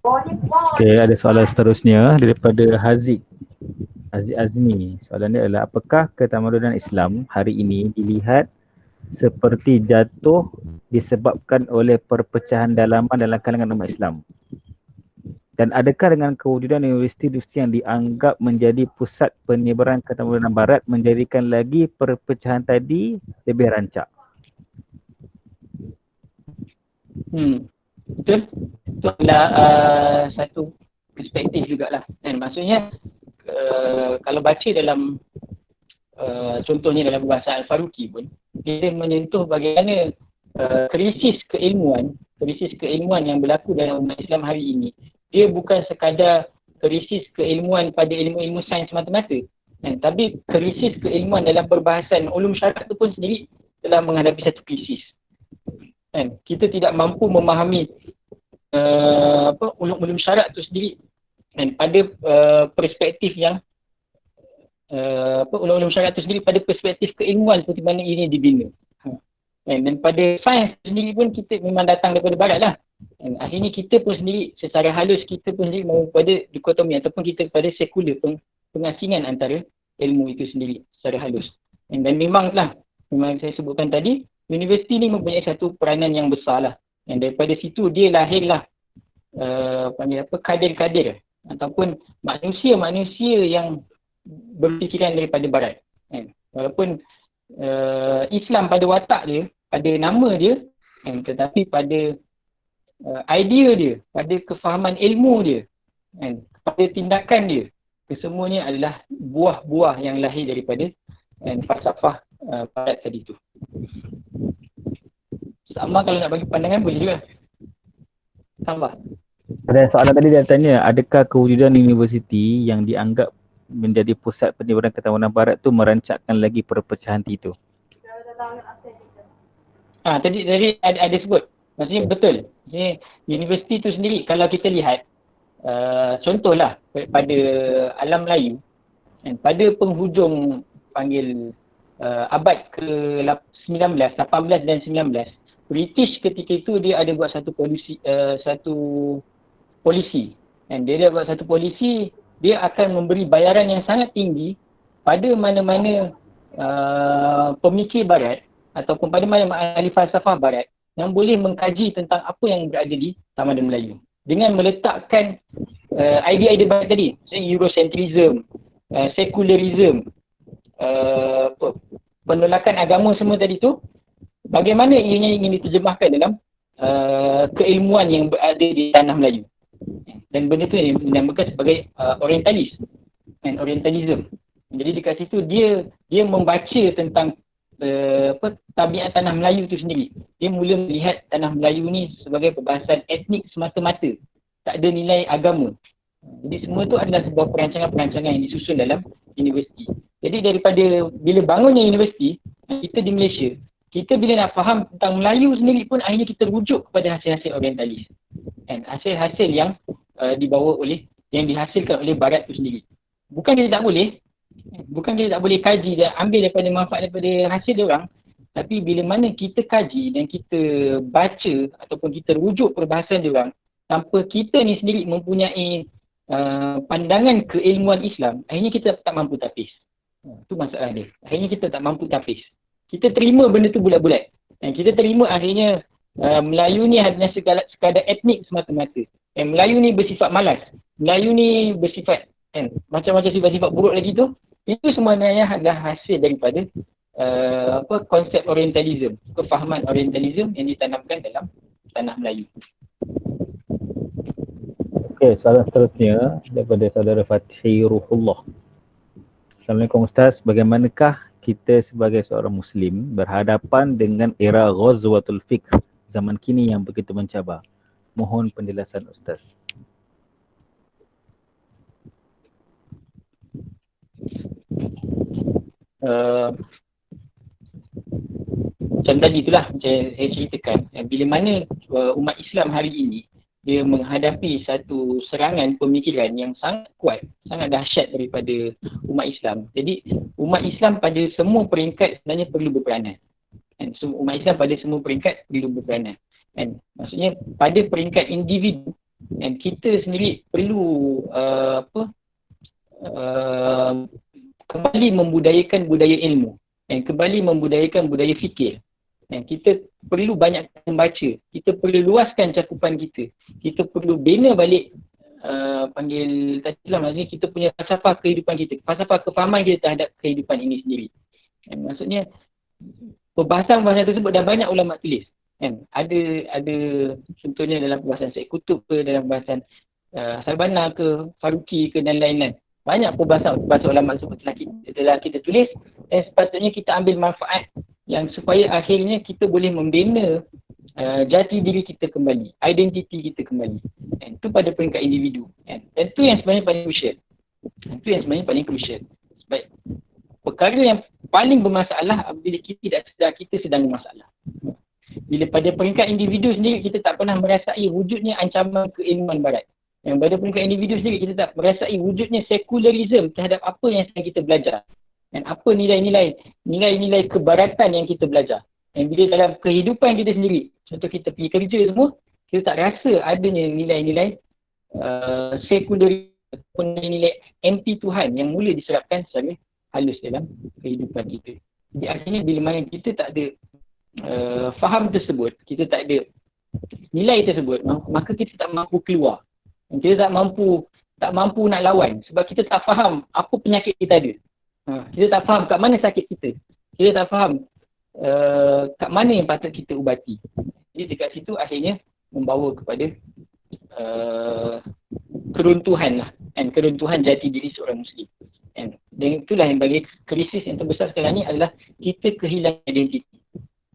Okey, ada soalan seterusnya daripada Haziq Azmi. Soalan dia adalah, apakah ketamadunan Islam hari ini dilihat seperti jatuh disebabkan oleh perpecahan dalaman dalam kalangan umat Islam? Dan adakah dengan kewujudan universiti-universiti yang dianggap menjadi pusat penyebaran ketamadunan barat menjadikan lagi perpecahan tadi lebih rancak? Betul. Itu adalah satu perspektif jugalah. Dan maksudnya kalau baca dalam contohnya dalam bahasa Al-Faruqi pun, dia menyentuh bagaimana krisis keilmuan yang berlaku dalam umat Islam hari ini. Dia bukan sekadar krisis keilmuan pada ilmu-ilmu sains semata-mata. Tapi krisis keilmuan dalam perbahasan ulum syarat itu pun sendiri telah menghadapi satu krisis. Kita tidak mampu memahami ulum-ulum syarat itu sendiri pada perspektif yang ulum-ulum syarat itu sendiri pada perspektif keilmuan seperti mana ini dibina. Dan pada sains sendiri pun kita memang datang daripada barat lah. Akhirnya kita pun sendiri secara halus kita pun sendiri mahu pada dikotomi ataupun kita pada sekular pengasingan antara ilmu itu sendiri secara halus. Dan memang saya sebutkan tadi, universiti ni mempunyai satu peranan yang besar lah. Dan daripada situ dia lahirlah kadir-kadir ataupun manusia-manusia yang berfikiran daripada barat. Walaupun Islam pada watak dia, pada nama dia, tetapi pada idea dia, pada kefahaman ilmu dia, pada tindakan dia, kesemuanya adalah buah-buah yang lahir daripada falsafah barat tadi tu. Sama kalau nak bagi pandangan boleh juga. Tambah. Ada soalan tadi dia tanya, adakah kewujudan universiti yang dianggap menjadi pusat penyebaran ketamadunan barat tu merancakkan lagi perpecahan itu? Tadi ada sebut. Maksudnya betul. Maksudnya universiti tu sendiri kalau kita lihat contohlah pada alam Melayu, pada penghujung panggil abad ke-19, 18 dan 19, British ketika itu dia ada buat satu polisi. Dan dia buat satu polisi, dia akan memberi bayaran yang sangat tinggi pada mana-mana pemikir barat ataupun pada mana-mana ahli falsafah barat yang boleh mengkaji tentang apa yang berada di tamadun Melayu. Dengan meletakkan idea-idea barat tadi, misalnya Eurocentrism, secularism, penolakan agama semua tadi tu, bagaimana ianya ingin diterjemahkan dalam keilmuan yang berada di tanah Melayu. Dan benda tu dinamakan sebagai orientalis and orientalism. Jadi dekat situ dia membaca tentang tabiat tanah Melayu tu sendiri. Dia mula melihat tanah Melayu ni sebagai perbahasan etnik semata-mata. Tak ada nilai agama. Jadi semua tu adalah sebuah perancangan-perancangan yang disusun dalam universiti. Jadi daripada bila bangunnya universiti, kita di Malaysia, kita bila nak faham tentang Melayu sendiri pun akhirnya kita rujuk kepada hasil-hasil orientalis. Dan hasil-hasil yang yang dihasilkan oleh barat tu sendiri. Bukan dia tak boleh kaji dan ambil daripada manfaat daripada hasil dia orang, tapi bila mana kita kaji dan kita baca ataupun kita rujuk perbahasan dia orang tanpa kita ni sendiri mempunyai pandangan keilmuan Islam, akhirnya kita tak mampu tapis. Itu masalah dia. Akhirnya kita tak mampu tapis. Kita terima benda tu bulat-bulat. Dan kita terima akhirnya Melayu ni hanya sekadar etnik semata-mata. Melayu ni bersifat malas. Melayu ni bersifat macam-macam sifat-sifat buruk lagi tu. Itu sebenarnya adalah hasil daripada konsep orientalism, kefahaman orientalism yang ditanamkan dalam tanah Melayu. Okey, soalan seterusnya daripada saudara Fatih Ruhullah. Assalamualaikum Ustaz, bagaimanakah kita sebagai seorang Muslim berhadapan dengan era Ghazwatul Fikr zaman kini yang begitu mencabar? Mohon penjelasan Ustaz. macam tadi itulah macam saya ceritakan, bila mana umat Islam hari ini dia menghadapi satu serangan pemikiran yang sangat kuat, sangat dahsyat daripada umat Islam. Jadi umat Islam pada semua peringkat sebenarnya perlu berperanan. Dan umat Islam pada semua peringkat perlu berperanan. Dan maksudnya pada peringkat individu, dan kita sendiri perlu kembali membudayakan budaya ilmu dan kembali membudayakan budaya fikir. Dan kita perlu banyak membaca, kita perlu luaskan cakupan kita, kita perlu bina balik panggil tadi lah, maksudnya kita punya falsafah kehidupan kita, falsafah kefahaman kita terhadap kehidupan ini sendiri. Dan maksudnya perbahasan tersebut dah banyak ulama tulis. Kan? Ada contohnya dalam perbahasan Syed Qutb ke, dalam perbahasan Salbana ke, Faruqi ke dan lain-lain. Banyak perbahasan ulama tersebut telah kita tulis, dan sepatutnya kita ambil manfaat yang supaya akhirnya kita boleh membina jati diri kita kembali, identiti kita kembali. Dan itu pada peringkat individu. Dan itu yang sebenarnya paling crucial. Sebab perkara yang paling bermasalah apabila kita tidak sedar kita sedang bermasalah. Bila pada peringkat individu sendiri kita tak pernah merasai wujudnya ancaman keilmuan barat. Yang pada peringkat individu sendiri kita tak merasai wujudnya sekularisme terhadap apa yang sedang kita belajar. Dan apa nilai-nilai kebaratan yang kita belajar. Dan bila dalam kehidupan kita sendiri, contoh kita pergi kerja semua, kita tak rasa adanya nilai-nilai sekuler ataupun nilai anti Tuhan yang mula diserapkan secara halus dalam kehidupan kita. Jadi akhirnya bila mana kita tak ada faham tersebut, kita tak ada nilai tersebut, maka kita tak mampu keluar. Kita tak mampu nak lawan sebab kita tak faham apa penyakit kita ada. Kita tak faham kat mana sakit kita. Kita tak faham kat mana yang patut kita ubati. Jadi dekat situ akhirnya membawa kepada keruntuhan lah. Dan keruntuhan jati diri seorang Muslim. Dan itulah yang bagi krisis yang terbesar sekarang ni adalah kita kehilangan identiti.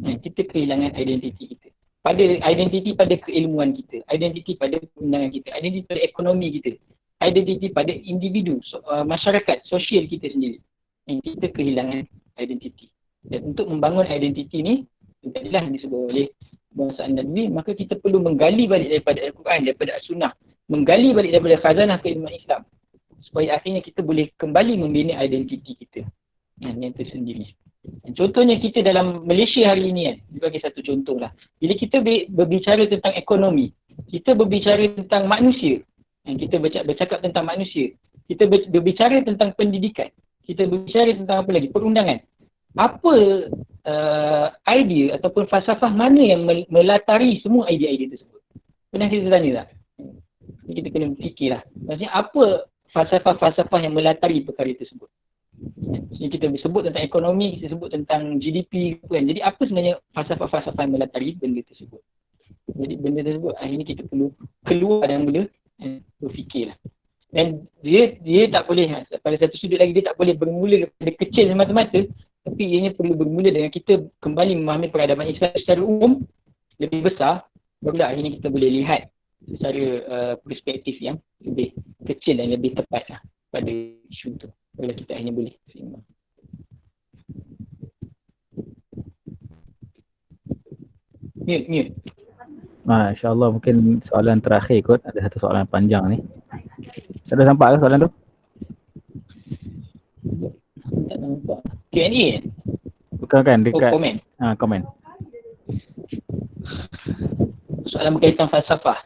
Kita kehilangan identiti kita. Pada identiti pada keilmuan kita, identiti pada perundangan kita, identiti pada ekonomi kita, identiti pada individu, masyarakat, sosial kita sendiri. Yang kita kehilangan identiti. Dan untuk membangun identiti ni, itulah yang disebut oleh Bangsa An-Nadwi, maka kita perlu menggali balik daripada Al-Quran, daripada As-Sunnah, menggali balik daripada khazanah keilmuan Islam, supaya akhirnya kita boleh kembali membina identiti kita. Yang itu sendiri. Dan contohnya kita dalam Malaysia hari ini kan, sebagai satu contoh lah. Bila kita berbicara tentang ekonomi, kita berbicara tentang manusia, dan kita bercakap tentang manusia, kita berbicara tentang pendidikan, kita berbicara tentang apa lagi? Perundangan. Apa idea ataupun falsafah mana yang melatari semua idea-idea tersebut? Pernah kita tanya tak? Kita kena fikirlah. Maksudnya apa falsafah-falsafah yang melatari perkara tersebut? Jadi kita sebut tentang ekonomi, kita sebut tentang GDP kan. Jadi apa sebenarnya falsafah-falsafah yang melatari benda tersebut? Jadi benda tersebut akhirnya kita perlu keluar dan mula berfikirlah. Dan dia tak boleh, pada satu sudut lagi dia tak boleh bermula daripada kecil semata-mata, tapi ianya perlu bermula dengan kita kembali memahami peradaban Islam secara umum lebih besar, barulah akhirnya kita boleh lihat secara perspektif yang lebih kecil dan lebih tepat lah pada isu itu. Barulah kita akhirnya boleh seimbang. Mute. InsyaAllah mungkin soalan terakhir kot. Ada satu soalan panjang ni. Sudah nampak ke soalan tu? Tak nampak. Q&A? Bukan kan? Dekat komen. Komen. Soalan berkaitan falsafah.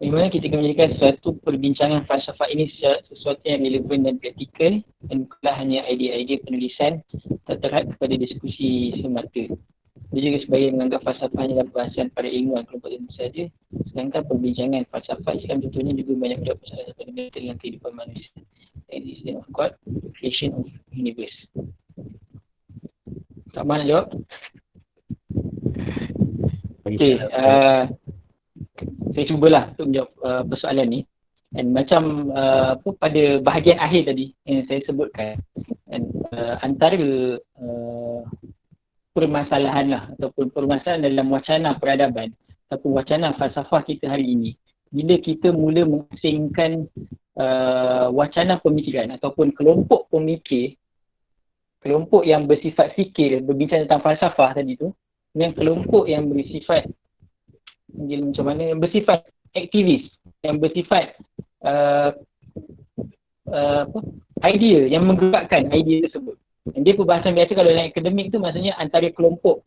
Bagaimana kita akan menjadikan suatu perbincangan falsafah ini sesuatu yang relevan dan praktikal dan bukanlah hanya idea-idea penulisan terterhad kepada diskusi semata. Dia juga sebagai menganggap falsafah hanyalah bahasan para ilmuwan kelompok tertentu saja, sedangkan perbincangan falsafah Islam contohnya juga banyak menjawab masalah fundamental dalam kehidupan manusia. Existence of God, creation of universe. Tak mahu nak jawab? Okey, saya cubalah untuk menjawab persoalan ni. Dan macam pada bahagian akhir tadi yang saya sebutkan, antara permasalahan lah ataupun permasalahan dalam wacana peradaban ataupun wacana falsafah kita hari ini, bila kita mula mengasingkan wacana pemikiran ataupun kelompok pemikir kelompok yang bersifat fikir, berbincang tentang falsafah tadi tu, dengan kelompok yang bersifat macam mana, yang bersifat aktivis, yang bersifat idea, yang menggerakkan idea tersebut. Dia perbahasan biasa kalau dalam akademik tu maksudnya antara kelompok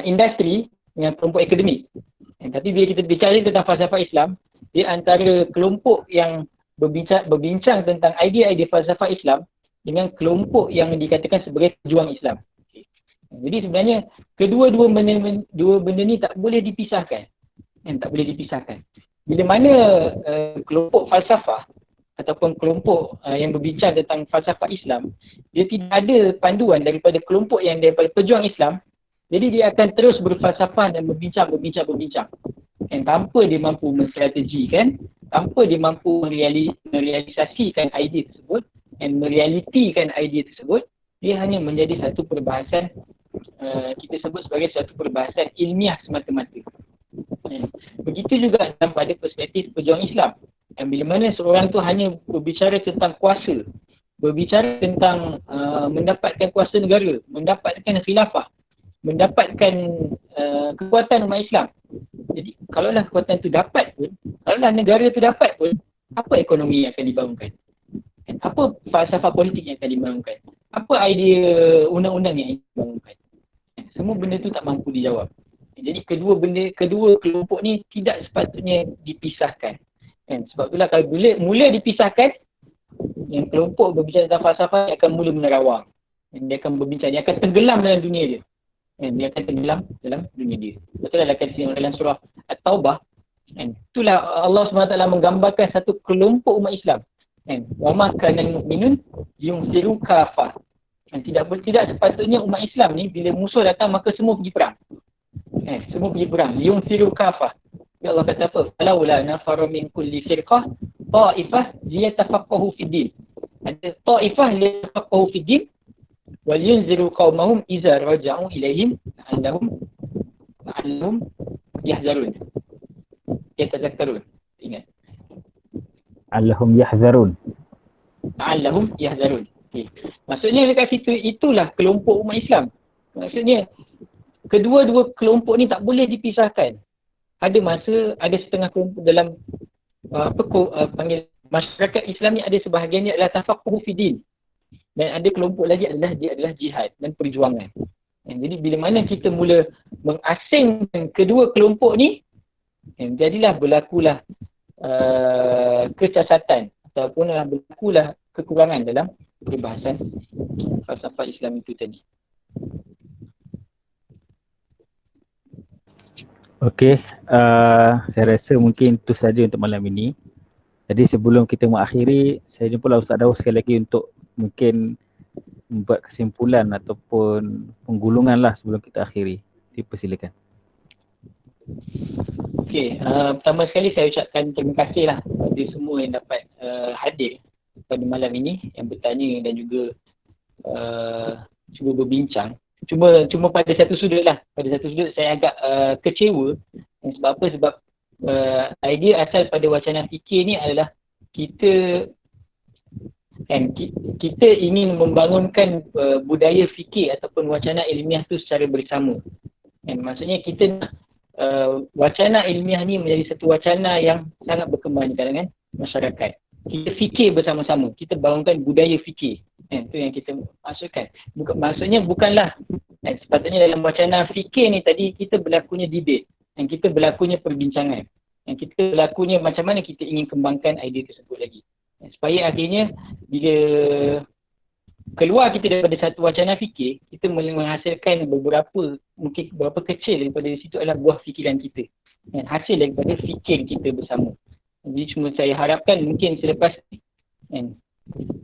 industri dengan kelompok akademik. Tapi bila kita bicara tentang falsafah Islam, dia antara kelompok yang berbincang tentang idea-idea falsafah Islam dengan kelompok yang dikatakan sebagai pejuang Islam. Jadi sebenarnya kedua-dua benda ni tak boleh dipisahkan. Tak boleh dipisahkan. Bila mana kelompok falsafah ataupun kelompok yang berbincang tentang falsafah Islam, dia tidak ada panduan daripada kelompok yang daripada pejuang Islam, jadi dia akan terus berfalsafah dan berbincang. Dan tanpa dia mampu menstrategikan, tanpa dia mampu merealisasikan idea tersebut dan merealitikan idea tersebut, dia hanya menjadi satu perbahasan, kita sebut sebagai satu perbahasan ilmiah semata-mata. Begitu juga dalam pada perspektif pejuang Islam. Dan bila mana seorang tu hanya berbicara tentang kuasa, berbicara tentang mendapatkan kuasa negara, mendapatkan khilafah, mendapatkan kekuatan umat Islam. Jadi kalaulah kekuatan tu dapat pun, kalaulah negara tu dapat pun, apa ekonomi yang akan dibangunkan? Apa falsafah politik yang akan dibangunkan? Apa idea undang-undang yang dibangunkan? Semua benda tu tak mampu dijawab. Jadi kedua kelompok ni tidak sepatutnya dipisahkan. Sebab itulah kalau mula dipisahkan, yang kelompok berbincang tentang falsafah akan mula menerawang. Dia akan berbincang, dia akan tenggelam dalam dunia dia. Dia akan tenggelam dalam dunia dia. Betul lah dalam surah At-Taubah. Itulah Allah SWT menggambarkan satu kelompok umat Islam. Wa ma kana al-mu'minun yunfiru kafah. Tidak sepatutnya umat Islam ni bila musuh datang maka semua pergi perang. Semua pergi perang. Yunfiru kafah. Ya Allah kata apa? Falaula nafara min kulli firqah ta'ifah liyatafaqahu fid din. Ada ta'ifah liyatafaqahu fid din wal yunziru qaumahum idza raja'u ilaihim la'allahum yahzarun. Yatazakkarun. Ingat. Allahum yahzarun. Okay. Maksudnya dekat situ itulah kelompok umat Islam. Maksudnya kedua-dua kelompok ni tak boleh dipisahkan. Ada masa, ada setengah kelompok dalam panggil masyarakat Islam ni, ada sebahagian ni adalah tafaqquh fi din. Dan ada kelompok lagi adalah jihad dan perjuangan. Jadi bila mana kita mula mengasingkan kedua kelompok ni, jadilah berlakulah kecacatan ataupun berlakulah kekurangan dalam perbahasan falsafah Islam itu tadi. Okey, saya rasa mungkin itu saja untuk malam ini. Jadi sebelum kita mengakhiri, saya jumpa Ustaz Daud sekali lagi untuk mungkin membuat kesimpulan ataupun penggulungan lah sebelum kita akhiri. Dipersilakan. Okey, pertama sekali saya ucapkan terima kasih lah kepada semua yang dapat hadir pada malam ini, yang bertanya dan juga cuba berbincang. Cuma pada satu sudut lah. Pada satu sudut saya agak kecewa. Sebab apa? Sebab idea asal pada wacana fikir ni adalah kita ingin membangunkan budaya fikir ataupun wacana ilmiah tu secara bersama. Maksudnya kita nak wacana ilmiah ni menjadi satu wacana yang sangat berkembang di kalangan masyarakat. Kita fikir bersama-sama, kita bangunkan budaya fikir. Itu yang kita maksudkan. Maksudnya bukanlah sepatutnya dalam wacana fikir ni tadi kita berlakunya debate, dan kita berlakunya perbincangan, dan kita berlakunya macam mana kita ingin kembangkan idea tersebut lagi. Supaya akhirnya bila keluar kita daripada satu wacana fikir, kita menghasilkan mungkin beberapa kecil daripada situ adalah buah fikiran kita. Hasil daripada fikir kita bersama. Jadi cuma saya harapkan mungkin selepas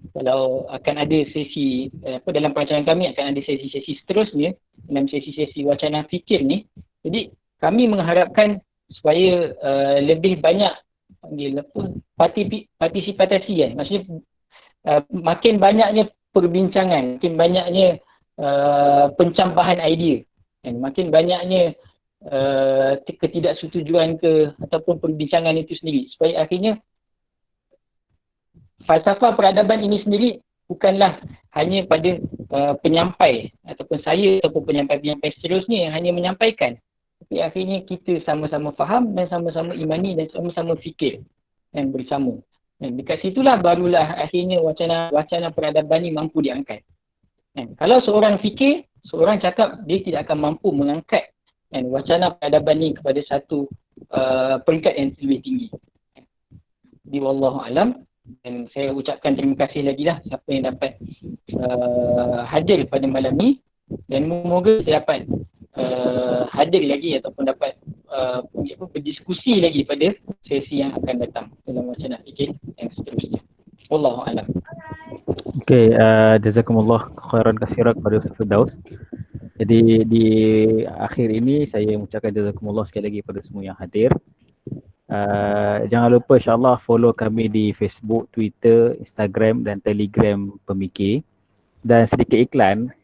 kalau akan ada sesi dalam perancangan kami akan ada sesi-sesi seterusnya dalam sesi-sesi wacana fikir ni. Jadi kami mengharapkan supaya lebih banyak partisipasi kan. Maksudnya makin banyaknya perbincangan, makin banyaknya pencampahan idea, makin banyaknya ketidaksetujuan ataupun perbincangan itu sendiri, supaya akhirnya falsafah peradaban ini sendiri bukanlah hanya pada penyampai ataupun saya ataupun penyampai-penyampai seterusnya yang hanya menyampaikan. Tapi akhirnya kita sama-sama faham dan sama-sama imani dan sama-sama fikir dan bersama. Dan dekat situlah barulah akhirnya wacana peradaban ni mampu diangkat. Dan kalau seorang fikir, seorang cakap dia tidak akan mampu mengangkat wacana peradaban ni kepada satu peringkat yang lebih tinggi. Di wallahu alam. Dan saya ucapkan terima kasih lagi lah siapa yang dapat hadir pada malam ni, dan semoga saya dapat hadir lagi ataupun dapat berdiskusi lagi pada sesi yang akan datang dalam wacana fikir yang seterusnya. Wallahu alam. Okey, jazakumullah khairan katsiran kepada Ustaz Firdaus. Jadi di akhir ini saya mengucapkan jazakumullah sekali lagi kepada semua yang hadir. Jangan lupa insyaAllah follow kami di Facebook, Twitter, Instagram dan Telegram Pemikir. Dan sedikit iklan,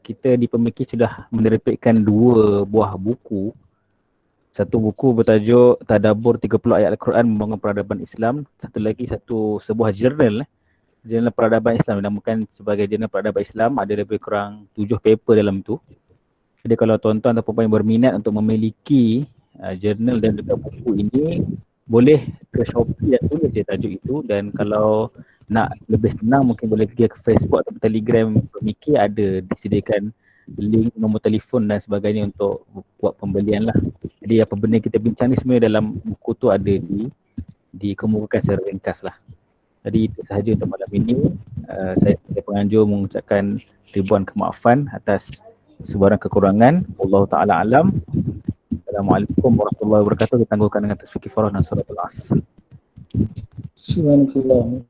kita di Pemikir sudah menerbitkan 2 buah buku. Satu buku bertajuk Tadabbur 30 Ayat Al-Quran Membangun Peradaban Islam. Satu lagi sebuah jurnal peradaban Islam, dinamakan sebagai jurnal peradaban Islam. Ada lebih kurang 7 paper dalam tu. Jadi kalau tuan-tuan atau puan yang berminat untuk memiliki jurnal dan juga buku ini, boleh ke Shopee dan tulis je tajuk itu. Dan kalau nak lebih senang mungkin boleh pergi ke Facebook atau Telegram Pemikir, ada disediakan link, nombor telefon dan sebagainya untuk buat pembelian lah. Jadi apa benda kita bincang ni sebenarnya dalam buku tu ada dikemukakan secara ringkas lah. Jadi itu sahaja untuk malam ini. Saya sebagai penganjur mengucapkan ribuan kemaafan atas sebarang kekurangan. Allah Ta'ala alam. Assalamualaikum warahmatullahi wabarakatuh. Ditangguhkan dengan tasbih kifarah dan suratul Asr. Subhanallah.